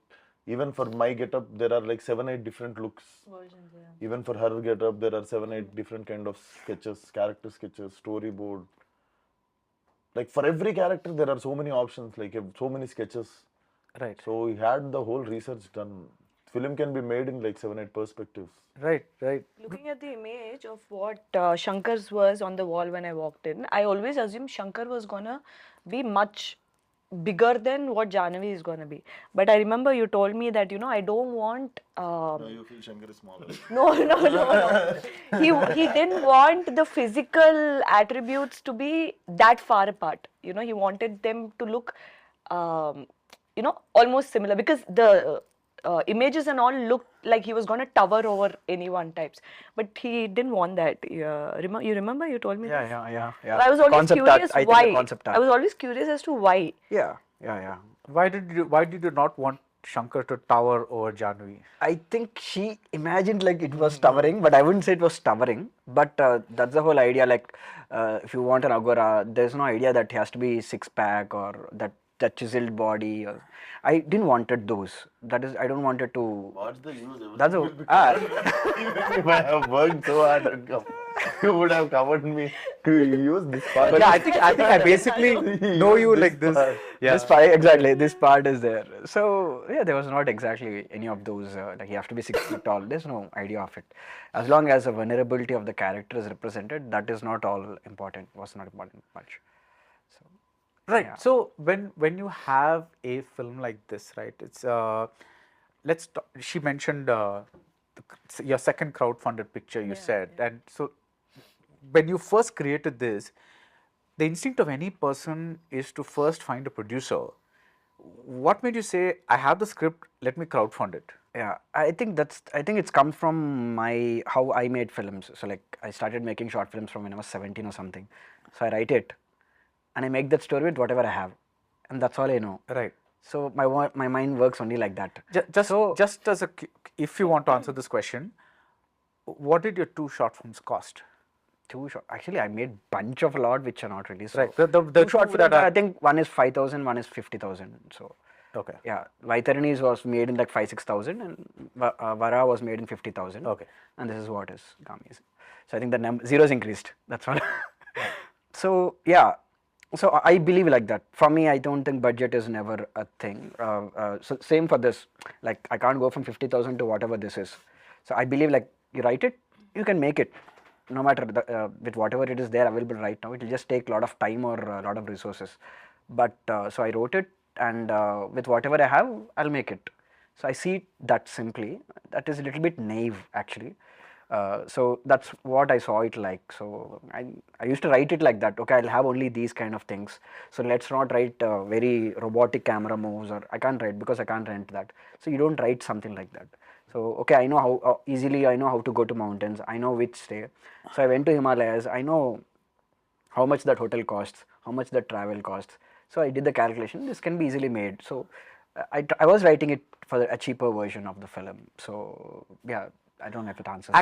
even for my getup, there are like 7-8 different looks. Versions, yeah. Even for her getup, there are 7-8 different kind of sketches, character sketches, storyboard. Like for every character, there are so many options, like so many sketches. Right. So we had the whole research done. film can be made in like 7-8 perspectives. Right, right. Looking at the image of what Shankar's was on the wall when I walked in, I always assumed Shankar was gonna be much bigger than what Jahnavi is gonna be. But I remember you told me that, you know, I don't want. You feel Shankar is smaller. No, no, no, no. He didn't want the physical attributes to be that far apart. You know, he wanted them to look, you know, almost similar because the images and all looked like he was going to tower over anyone types. But he didn't want that. You remember you told me Yeah, this? yeah. I was always Concept art, curious I think why. the concept art. I was always curious as to why. Yeah. Why did you not want Shankar to tower over Janvi? I think she imagined like it was towering, but I wouldn't say it was towering. But that's the whole idea. Like, if you want an Agora, there's no idea that he has to be six-pack or that chiseled body. Or, I didn't wanted those. That is, I don't wanted to. What's the use? That's a, Even if I have worked so hard and you would have covered me to use this part. Yeah, I think I basically know you like this. Yeah. This part, exactly. This part is there. So yeah, there was not exactly any of those. Like you have to be 6 feet tall. There's no idea of it. As long as the vulnerability of the character is represented, that is not all important. Was not important much. So Right. yeah. So when you have a film like this, right? It's let's talk, she mentioned your second crowdfunded picture. You said, and so when you first created this, the instinct of any person is to first find a producer. What made you say, I have the script, let me crowdfund it? Yeah, I think it's come from my how I made films. So like I started making short films from when I was 17 or something. So I write it, and I make that story with whatever I have, and that's all I know. Right. So my mind works only like that. Just as a, if you want to answer this question, what did your 2 short films cost? Actually, I made bunch of a lot which are not released. Right. So The two short two films, that are- I think one is 5,000, one is 50,000. So Okay. yeah, Vaitarinis was made in like 5,000-6,000, and Vara was made in 50,000. Okay. And this is what is Gaami. So I think the zeros increased. That's all. So yeah, so I believe like that. For me, I don't think budget is never a thing. So same for this. Like I can't go from 50,000 to whatever this is. So I believe like you write it, you can make it. No matter with whatever it is there available right now, it will just take a lot of time or a lot of resources. But so I wrote it, and with whatever I have, I'll make it. So I see it that simply. That is a little bit naive actually. So that's what I saw it like. So I used to write it like that. Okay, I'll have only these kind of things. So let's not write very robotic camera moves, or I can't write because I can't rent that. So you don't write something like that. So okay, I know how easily I know how to go to mountains. I know which stay. So I went to Himalayas. I know how much that hotel costs, how much that travel costs. So I did the calculation. This can be easily made. So I was writing it for a cheaper version of the film. So yeah, I don't have to answer.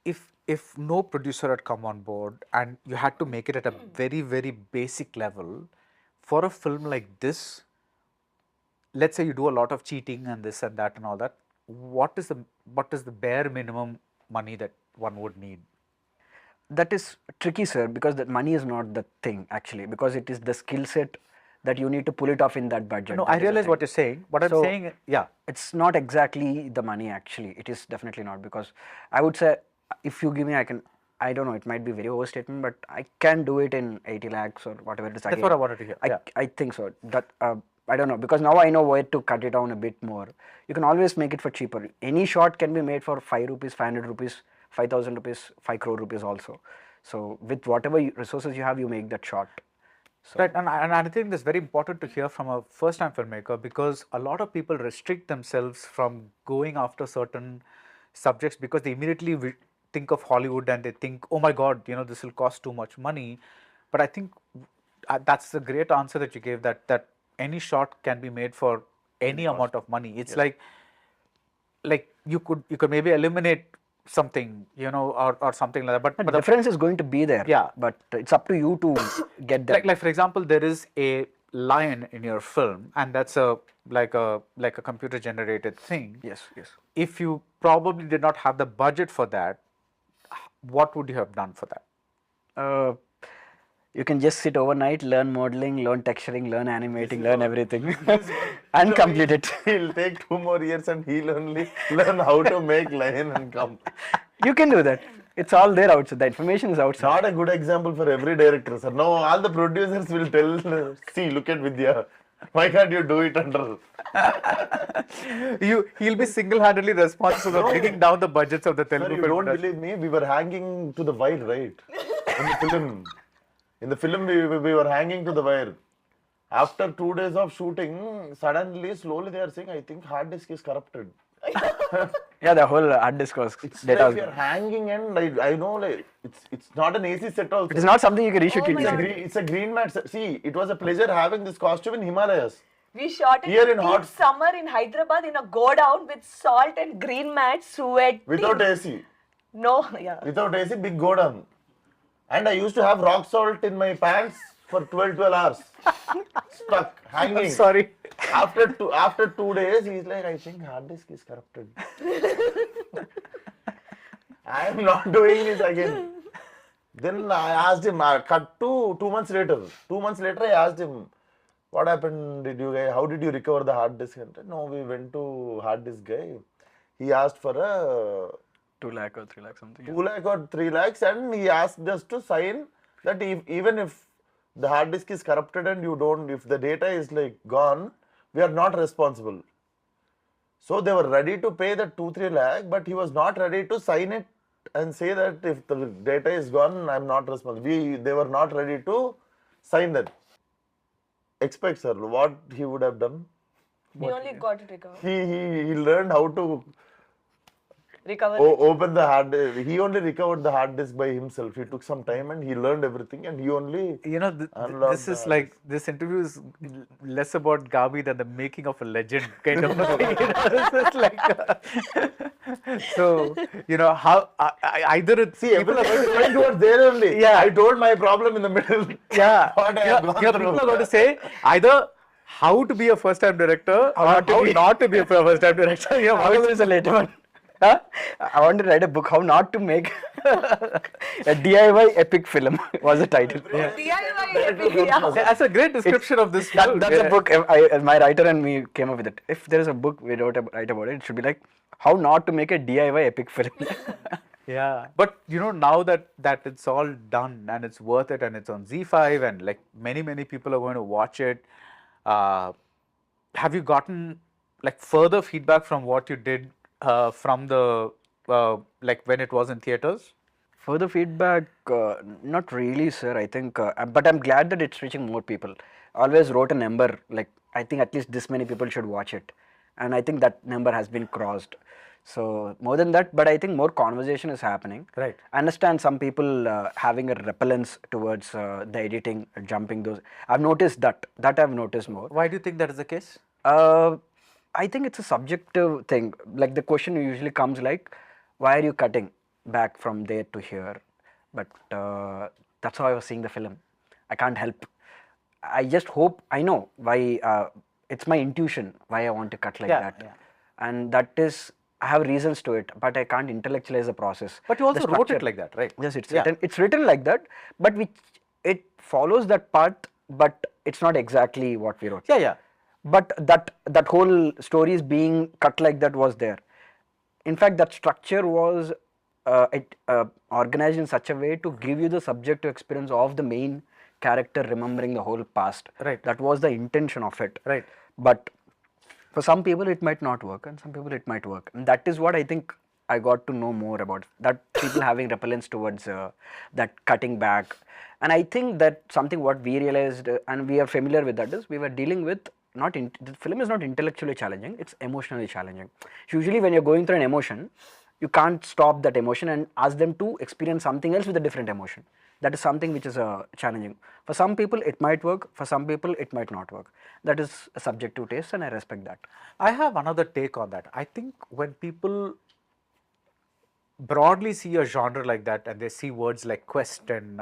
If no producer had come on board and you had to make it at a very, very basic level, for a film like this, let's say you do a lot of cheating and this and that and all that, what is the bare minimum money that one would need? That is tricky, sir, because that money is not the thing actually, because it is the skill set that you need to pull it off in that budget. No, That I is the realize thing. what you're saying. What I'm So, saying, yeah. It's not exactly the money actually. It is definitely not, because I would say if you give me, I don't know, it might be very overstatement, but I can do it in 80 lakhs or whatever it is. That's what I wanted to hear. Yeah. I think so. That I don't know, because now I know where to cut it down a bit more. You can always make it for cheaper. Any shot can be made for 5 rupees, 500 rupees, 5,000 rupees, 5 crore rupees also. So with whatever resources you have, you make that shot. So, Right, and I think that's very important to hear from a first-time filmmaker, because a lot of people restrict themselves from going after certain subjects because they immediately think of Hollywood and they think, oh my God, this will cost too much money. But I think that's the great answer that you gave, that any shot can be made for any amount of money. It's like you could maybe eliminate something, or something like that. But the difference is going to be there. Yeah. But it's up to you to get that. Like for example, there is a lion in your film, and that's like a computer generated thing. Yes. If you probably did not have the budget for that, what would you have done for that? You can just sit overnight, learn modeling, learn texturing, learn animating, learn everything, and complete it. He'll take 2 more years and he'll only learn how to make line and come. You can do that. It's all there outside. The information is outside. Not a good example for every director, sir. No, all the producers will tell, see, look at Vidya. Why can't you do it under? He'll be single-handedly responsible for bringing down the budgets of the Sir, Telugu you film don't industry. believe me? We were hanging to the wire, right? In the film. In the film, we were hanging to the wire. After 2 days of shooting, suddenly, slowly they are saying, I think hard disk is corrupted. Yeah, the whole hard disk was It's data like was we are gone. hanging and I know like it's not an AC set also. It is not something you can reshoot Oh it my easily. God. It's a green mat. See, it was a pleasure having this costume in Himalayas. We shot it Here in in hot- peak summer in Hyderabad in a go down with salt and green mat, sweating. Without AC. No, yeah. Without AC, big go down. And I used to have rock salt in my pants for 12 hours. Stuck, hanging. I'm sorry. After 2 days, he's like, I think hard disk is corrupted. I am not doing this again. Then I asked him, cut to 2 months later. 2 months later, I asked him, what happened? How did you recover the hard disk? And no, we went to hard disk guy. He asked for a 2 lakh or 3 lakh something. 2 lakh or 3 lakhs, and he asked us to sign that even if the hard disk is corrupted and if the data is like gone, we are not responsible. So they were ready to pay the 2-3 lakh, but he was not ready to sign it and say that if the data is gone, I'm not responsible. They were not ready to sign that. Expect, sir, what he would have done. We only got it recovered. He learned how to Recover. open the hard disk. He only recovered the hard disk by himself. He took some time and he learned everything, and he only You know, unlocked this the is hard like, this interview is less about Gaami than the making of a legend kind of a thing. You know, it's just like, so, you know, how, either it's, See, everything is going towards there only. Yeah. I told my problem in the middle. yeah, What I have gone people through. are going to say either how to be a first-time director or how not to be a first-time director. You know, How is a later one? Huh? I want to write a book, How Not to Make a DIY Epic Film was the title. DIY. Yeah. that's a great description of this film. That's a book. My writer and me came up with it. If there is a book we write about it, it should be like How Not to Make a DIY Epic Film. Yeah, but you know, now that it's all done and it's worth it and it's on ZEE5 and like many people are going to watch it, have you gotten like further feedback from what you did from the like when it was in theaters? Further feedback, not really, sir. I think, but I'm glad that it's reaching more people. I always wrote a number, like I think at least this many people should watch it, and I think that number has been crossed. So more than that, but I think more conversation is happening. Right. I understand some people having a repellence towards the editing, jumping those. I've noticed that. That I've noticed more. Why do you think that is the case? I think it's a subjective thing. Like the question usually comes like, why are you cutting back from there to here? But that's how I was seeing the film. I can't help. I just hope, I know why, it's my intuition why I want to cut like that. Yeah. And that is, I have reasons to it, but I can't intellectualize the process. But you also The wrote it structure. like that, right? Yes, it's Yeah. written. It's written like that, but it follows that path, but it's not exactly what we wrote. Yeah. But that whole story is being cut like that was there. In fact, that structure was organized in such a way to give you the subjective experience of the main character remembering the whole past. Right. That was the intention of it. Right. But for some people it might not work, and some people it might work. And that is what I think I got to know more about. That people having repellence towards that cutting back. And I think that something what we realized, and we are familiar with that, is we were dealing with the film is not intellectually challenging, it's emotionally challenging. Usually when you're going through an emotion, you can't stop that emotion and ask them to experience something else with a different emotion. That is something which is challenging. For some people it might work, for some people it might not work. That is a subjective taste, and I respect that. I have another take on that. I think when people broadly see a genre like that and they see words like quest and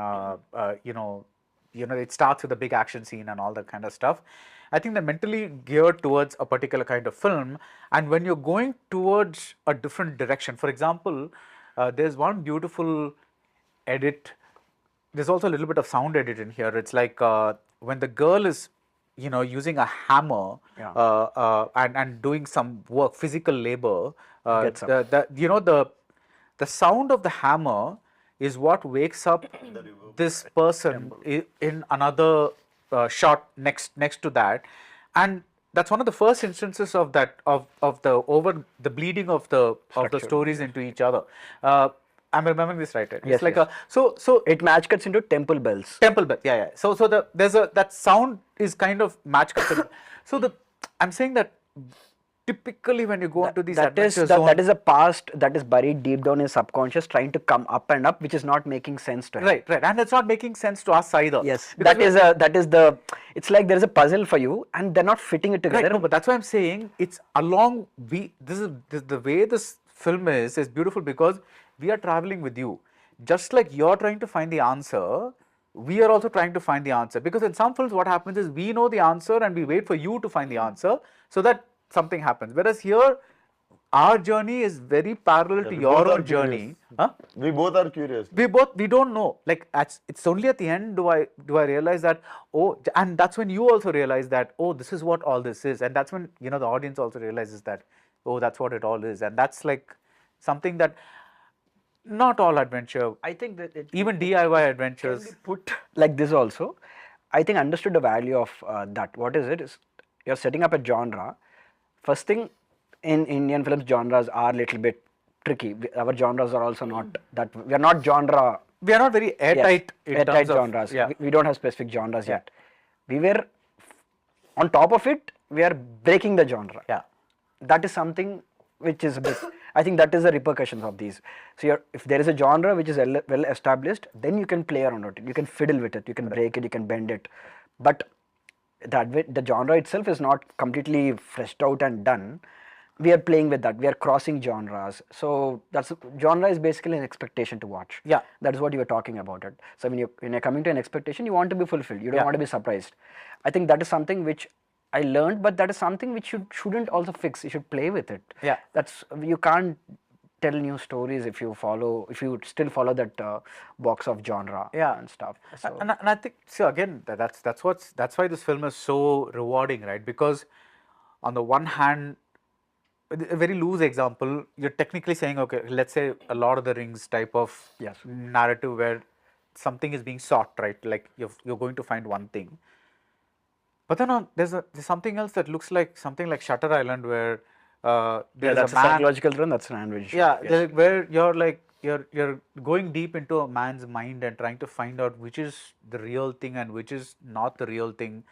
you know it starts with a big action scene and all that kind of stuff, I think they're mentally geared towards a particular kind of film. And when you're going towards a different direction, for example, there's one beautiful edit there's also a little bit of sound edit in here. It's like when the girl is, using a hammer and doing some work, physical labor. Gets up. The sound of the hammer is what wakes up this person in another shot next to that, and that's one of the first instances of that of the bleeding of the stories into each other. I'm remembering this right? It's Yes, like yes. so It match cuts into temple bells. temple bell, yeah. So that sound is kind of match cut. So I'm saying that typically when you go into these adventure zones, That is a past that is buried deep down in subconscious, trying to come up and up, which is not making sense to him. right, and it's not making sense to us either. Yes, Because it's like there is a puzzle for you and they're not fitting it together. right, no, but that's why I'm saying it's along. This is the way this film is beautiful because we are traveling with you. Just like you're trying to find the answer, we are also trying to find the answer. Because in some films, what happens is we know the answer and we wait for you to find the answer so that something happens. Whereas here, our journey is very parallel to we your both are own journey. curious. Huh? We both are curious. We don't know. Like it's only at the end do I realize that, oh, and that's when you also realize that, oh, this is what all this is, and that's when the audience also realizes that, oh, that's what it all is, and that's like something that not all adventure, I think that it even DIY adventures. put like this also. I think understood the value of that. What is it? Is you're setting up a genre. First thing, in Indian films, genres are a little bit tricky. Our genres are also not that. We are not genre. We are not very airtight in airtight terms of genres. yeah. We don't have specific genres yet. We were on top of it. We are breaking the genre. Yeah. That is something which is a bit. I think that is the repercussions of these. So if there is a genre which is well established, then you can play around with it. You can fiddle with it. You can break it. You can bend it. But the genre itself is not completely fleshed out and done. We are playing with that. We are crossing genres. So genre is basically an expectation to watch. Yeah. That is what you were talking about it. So when you're coming to an expectation, you want to be fulfilled. You don't want to be surprised. I think that is something which I learned, but that is something which you shouldn't also fix. You should play with it. Yeah. You can't tell new stories if you still follow that box of genre and stuff. So And I think again that's why this film is so rewarding, right? Because on the one hand, a very loose example, you're technically saying, okay, let's say a Lord of the Rings type of narrative where something is being sought, right? Like you're going to find one thing. But then there's something else that looks like something like Shutter Island where there's that's a man, psychological run. That's an language. yeah, where you're going deep into a man's mind and trying to find out which is the real thing and which is not the real thing,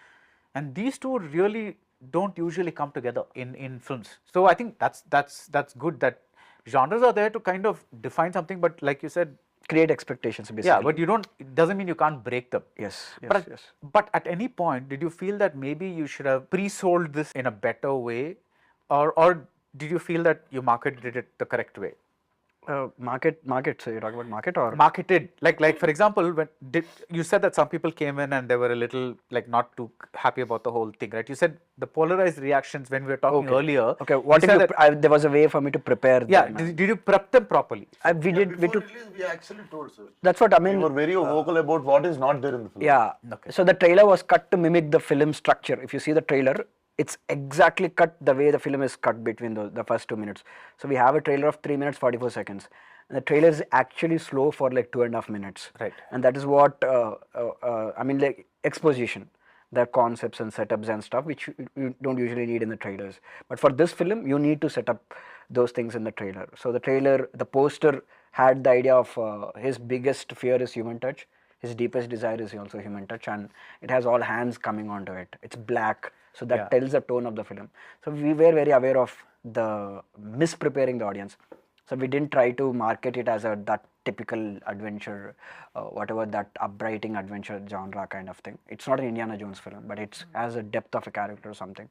and these two really don't usually come together in films. So I think that's good that genres are there to kind of define something, but like you said, Create expectations basically. yeah, but it doesn't mean you can't break them. Yes. But at any point, did you feel that maybe you should have pre-sold this in a better way, or did you feel that you marketed it the correct way? Market. So you're talking about market or Marketed, like for example, you said that some people came in and they were a little like not too happy about the whole thing, right? You said the polarized reactions when we were talking earlier. Okay. What you if said that, there was a way for me to prepare? yeah, them. did you prep them properly? We did. We took. Release, we actually told, sir. That's what I We mean. were very vocal about what is not there in the film. Yeah. Okay. So the trailer was cut to mimic the film structure. If you see the trailer, it's exactly cut the way the film is cut between the first 2 minutes. So we have a trailer of 3 minutes 44 seconds. And the trailer is actually slow for like 2.5 minutes. Right. And that is what I mean, like exposition, the concepts and setups and stuff, which you don't usually need in the trailers. But for this film, you need to set up those things in the trailer. So the poster had the idea of his biggest fear is human touch. His deepest desire is also human touch, and it has all hands coming onto it. It's black, so that tells the tone of the film. So we were very aware of the mispreparing the audience. So we didn't try to market it as that typical adventure, whatever that upbrighting adventure genre kind of thing. It's not an Indiana Jones film, but it has a depth of a character or something.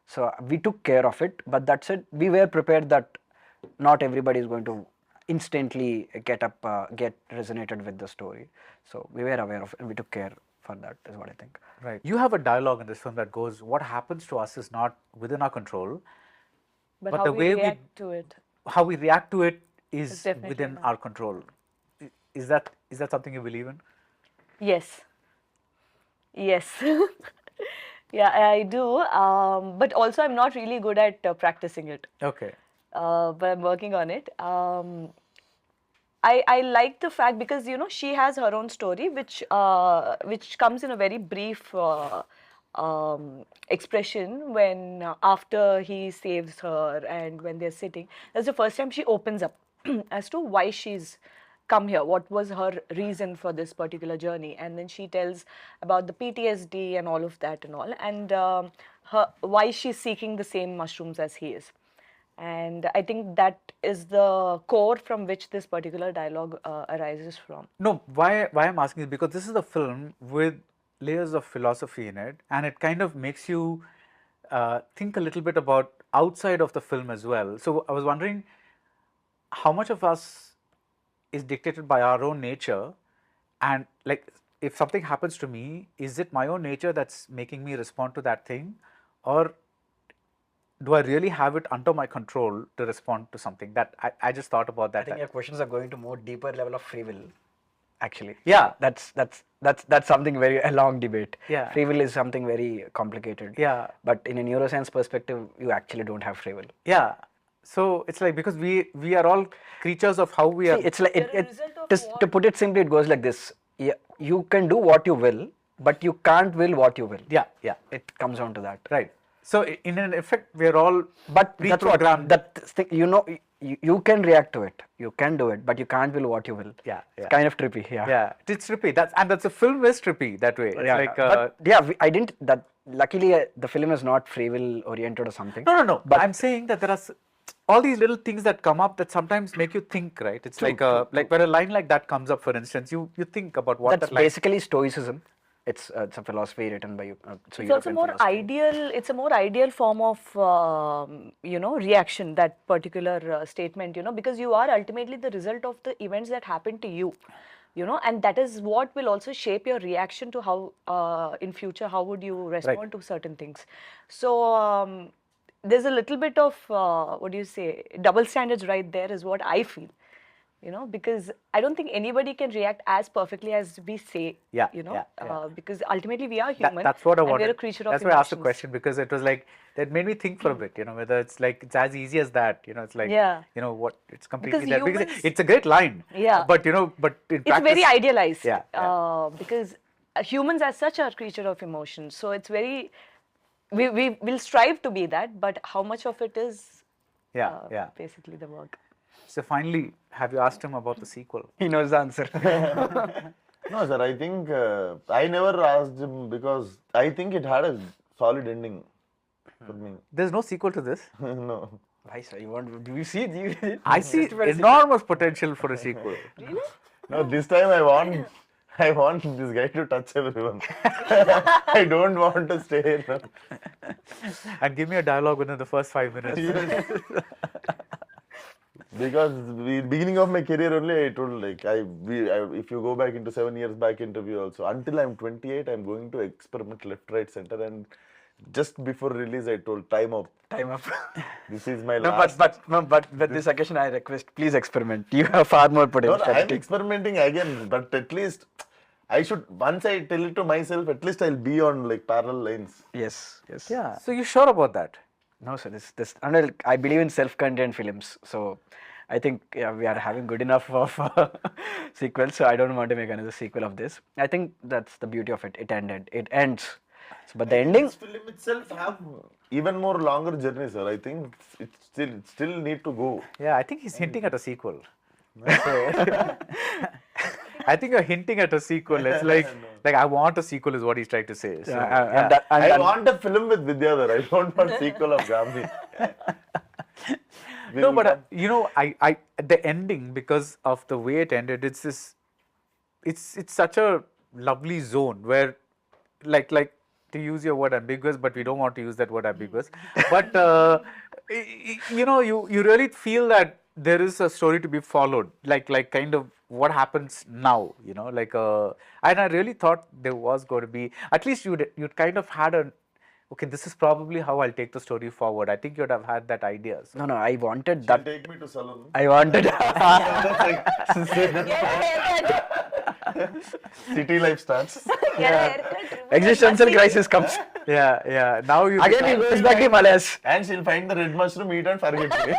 So we took care of it, but that said, we were prepared that not everybody is going to instantly get resonated with the story. So we were aware of it and we took care for that, is what I think. Right. You have a dialogue in this film that goes, "What happens to us is not within our control, But but how the we way react to it. how we react to it It's is definitely within not. our control." Is that something you believe in? Yes. Yes. Yeah, I do. But also, I'm not really good at practicing it. Okay. But I'm working on it. I like the fact because she has her own story, which comes in a very brief expression when after he saves her and when they're sitting. That's the first time she opens up as to why she's come here. What was her reason for this particular journey? And then she tells about the PTSD and all of that and all, and her why she's seeking the same mushrooms as he is. And I think that is the core from which this particular dialogue arises from. No, why I'm asking is because this is a film with layers of philosophy in it, and it kind of makes you think a little bit about outside of the film as well. So I was wondering how much of us is dictated by our own nature, and like if something happens to me, is it my own nature that's making me respond to that thing, or do I really have it under my control to respond to something? That I just thought about that. I think your questions are going to more deeper level of free will, actually. Yeah. That's something very a long debate. Yeah. Free will is something very complicated. Yeah. But in a neuroscience perspective, you actually don't have free will. Yeah. So it's like because we are all creatures of how we are. See, it's like They're a result of to put it simply, it goes like this: you can do what you will, but you can't will what you will. Yeah. Yeah. It comes down to that. Right. So in an effect, we are all But that's what pre-programmed. that thing, you can react to it, you can do it, but you can't will what you will. Yeah, It's yeah. kind of trippy. Yeah. Yeah, it's trippy. That's a film is trippy that way. It's Yeah, like but yeah, I didn't. That luckily the film is not free will oriented or something. no. But I'm saying that there are all these little things that come up that sometimes make you think. Right? It's like when a line like that comes up, for instance, you think about what That's that line. basically Stoicism. It's a philosophy written by It's also European more philosophy. ideal. It's a more ideal form of reaction. That particular statement, because you are ultimately the result of the events that happen to you, and that is what will also shape your reaction to how in future how would you respond to certain things. So there's a little bit of what do you say, double standards right there is what I feel. Because I don't think anybody can react as perfectly as we say. Yeah, Because ultimately we are human. That's what I and wanted. we're a creature of That's why I asked the emotions. question because it was like that made me think for a bit. Whether it's like it's as easy as that. It's like Yeah. What it's completely Because there because humans- it's a great line. Yeah. But but in It's practice, very idealized. Yeah. Because humans as such are creature of emotions. So it's very, we will strive to be that, but how much of it is yeah. basically the work. So finally, have you asked him about the sequel? He knows the answer. No, sir, I think I never asked him because I think it had a solid ending for me. There's no sequel to this. No. Why, sir? You want? Do you see? I see enormous potential for a sequel. No, this time I want this guy to touch everyone. I don't want to stay here. And give me a dialogue within the first 5 minutes. Because the beginning of my career only, I told like if you go back into 7 years back interview also, until I'm 28, I'm going to experiment left, right, center, and just before release, I told time up. Time up. This is my No, last. but with this occasion, I request, please experiment. You have far more No, potential. I'm experimenting again, but at least I should. Once I tell it to myself, at least I'll be on like parallel lines. Yes. Yeah. So you sure about that? No, sir. I believe in self-contained films, so I think we are having good enough of sequels. So I don't want to make another sequel of this. I think that's the beauty of it. It ended. It ends. So, but the ending. This film itself have even more longer journey, sir. I think it still need to go. Yeah, I think he's hinting at a sequel. I think you're hinting at a sequel. It's like I want a sequel is what he's trying to say. So, I want a film with Vidyadhar. I don't want sequel of Gaami. No, but I the ending, because of the way it ended, it's this, it's such a lovely zone where, like to use your word ambiguous, but we don't want to use that word ambiguous. But you really feel that there is a story to be followed, like kind of what happens now, and I really thought there was going to be, at least you'd kind of had okay, this is probably how I'll take the story forward. I think you'd have had that idea. So. No, I wanted that. Take me to Salon. I wanted. City life starts. Existential crisis comes. Yeah. Now you Again, he goes back to Himalayas. And she'll find the red mushroom, eat and forget it.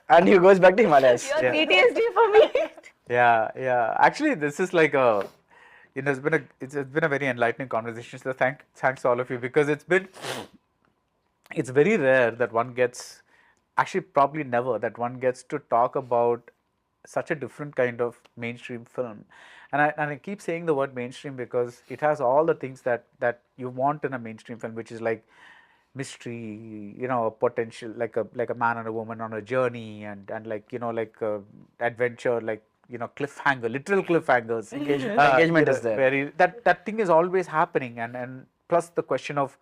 And he goes back to Himalayas. You're PTSD for me. Yeah. Actually, this is like a, it's been a very enlightening conversation. So thanks to all of you, because it's very rare that one gets, actually probably never, that one gets to talk about such a different kind of mainstream film. And I keep saying the word mainstream because it has all the things that you want in a mainstream film, which is like mystery, potential, like a man and a woman on a journey, and like adventure, like cliffhanger, literal cliffhangers. Engagement is there. Very that thing is always happening, and plus the question of,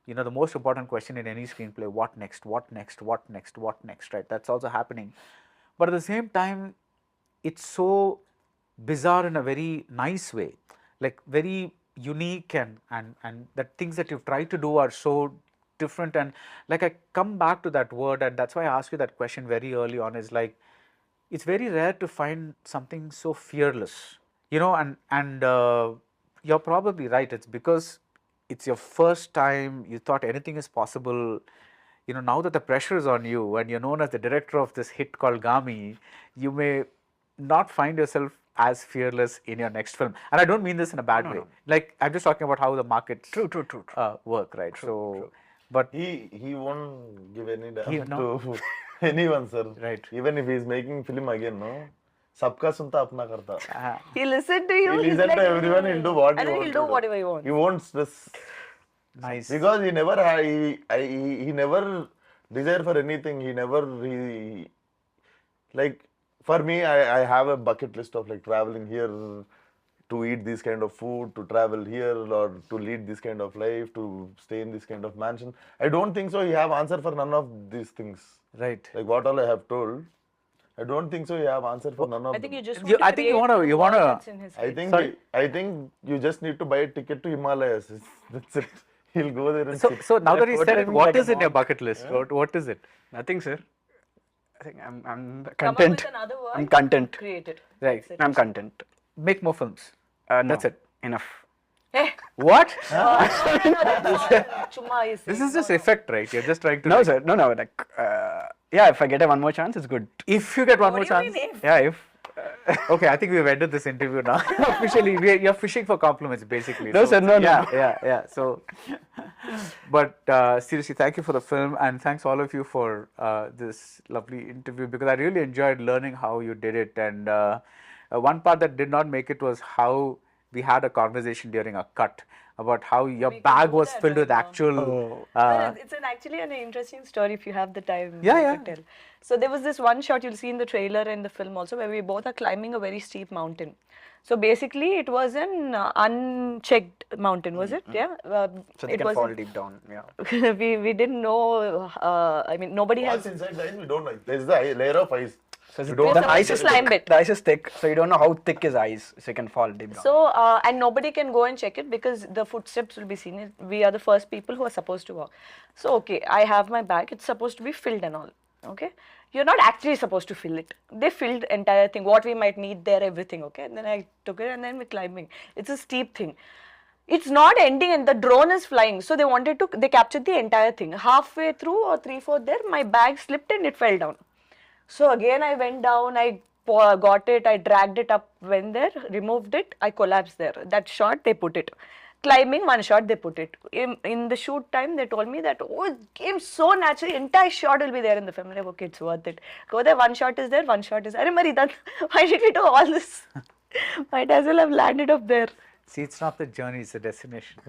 the most important question in any screenplay: what next? Right? That's also happening, but at the same time, it's so bizarre in a very nice way, like very unique, and the things that you've tried to do are so different. And like, I come back to that word, and that's why I asked you that question very early on, is like, it's very rare to find something so fearless, and you're probably right. It's because it's your first time, you thought anything is possible. Now that the pressure is on you and you're known as the director of this hit called Gaami, you may not find yourself as fearless in your next film. And I don't mean this in a bad way. Like, I'm just talking about how the markets work, right? True. But he won't give any damn to anyone, sir. Right. Even if he's making film again, no? Sabka sunta apna karta. He listened to you. He'll listen to everyone. He'll do what he and wants. he'll do whatever he wants. He won't stress. Nice. Because he never had, he never desire for anything. Like, for me, I have a bucket list of like traveling here, to eat this kind of food, to travel here, or to lead this kind of life, to stay in this kind of mansion. I don't think so. You have answer for none of these things. Right. Like what all I have told. I don't think so. You have answer for none of. I think you just. I think you wanna. I think you just need to buy a ticket to Himalayas. That's it. He'll go there and sit. So now that he said it, what is in your bucket list? What is it? Nothing, sir. I think I'm Come up content. with another word. I'm content. Create it. Right. That's it. I'm content. Make more films. No, That's it. Enough. Hey. What? Chumma is This is just effect, right? You're just trying to. No, sir. No. Like, yeah, if I get one more chance, it's good. If you get one more What do you chance. mean if? Yeah, if. Okay, I think we've ended this interview now. Officially, you're fishing for compliments, basically. No, sir, no. Yeah. So, but seriously, thank you for the film, and thanks all of you for this lovely interview, because I really enjoyed learning how you did it. And one part that did not make it was how we had a conversation during a cut about how your We can bag do was that filled right with now. actual. It's actually an interesting story if you have the time Yeah. to tell. So there was this one shot you'll see in the trailer and the film also, where we both are climbing a very steep mountain. So basically it was an unchecked mountain, was it? Yeah. So they it can was fall deep down. Yeah. we didn't know. I mean, nobody What's has. inside the ice? We don't know. There's the layer of ice. So We don't the know. ice is Climb thick. it. The ice is thick, so you don't know how thick is ice, so you can fall deep down. So and nobody can go and check it because the footsteps will be seen. We are the first people who are supposed to walk. So okay, I have my bag. It's supposed to be filled and all. Okay, you're not actually supposed to fill it. They filled entire thing. What we might need there, everything. Okay, and then I took it, and then we're climbing. It's a steep thing. It's not ending, and the drone is flying. So they captured the entire thing. Halfway through or 3/4 there, my bag slipped and it fell down. So again, I went down, I got it, I dragged it up, went there, removed it, I collapsed there. That shot, they put it. Climbing, one shot, they put it. In the shoot time, they told me that, oh, it came so naturally, entire shot will be there in the film. I'm like, okay, it's worth it. Go there, one shot is there, one shot is there. Why did we do all this? Might as well have landed up there. See, it's not the journey; it's the destination.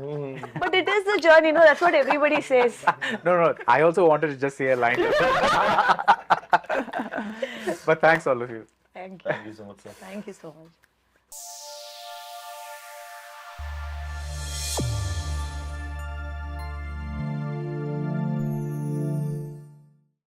But it is the journey, no? That's what everybody says. No. I also wanted to just say a line. But thanks, all of you. Thank you. Thank you so much, sir. Thank you so much.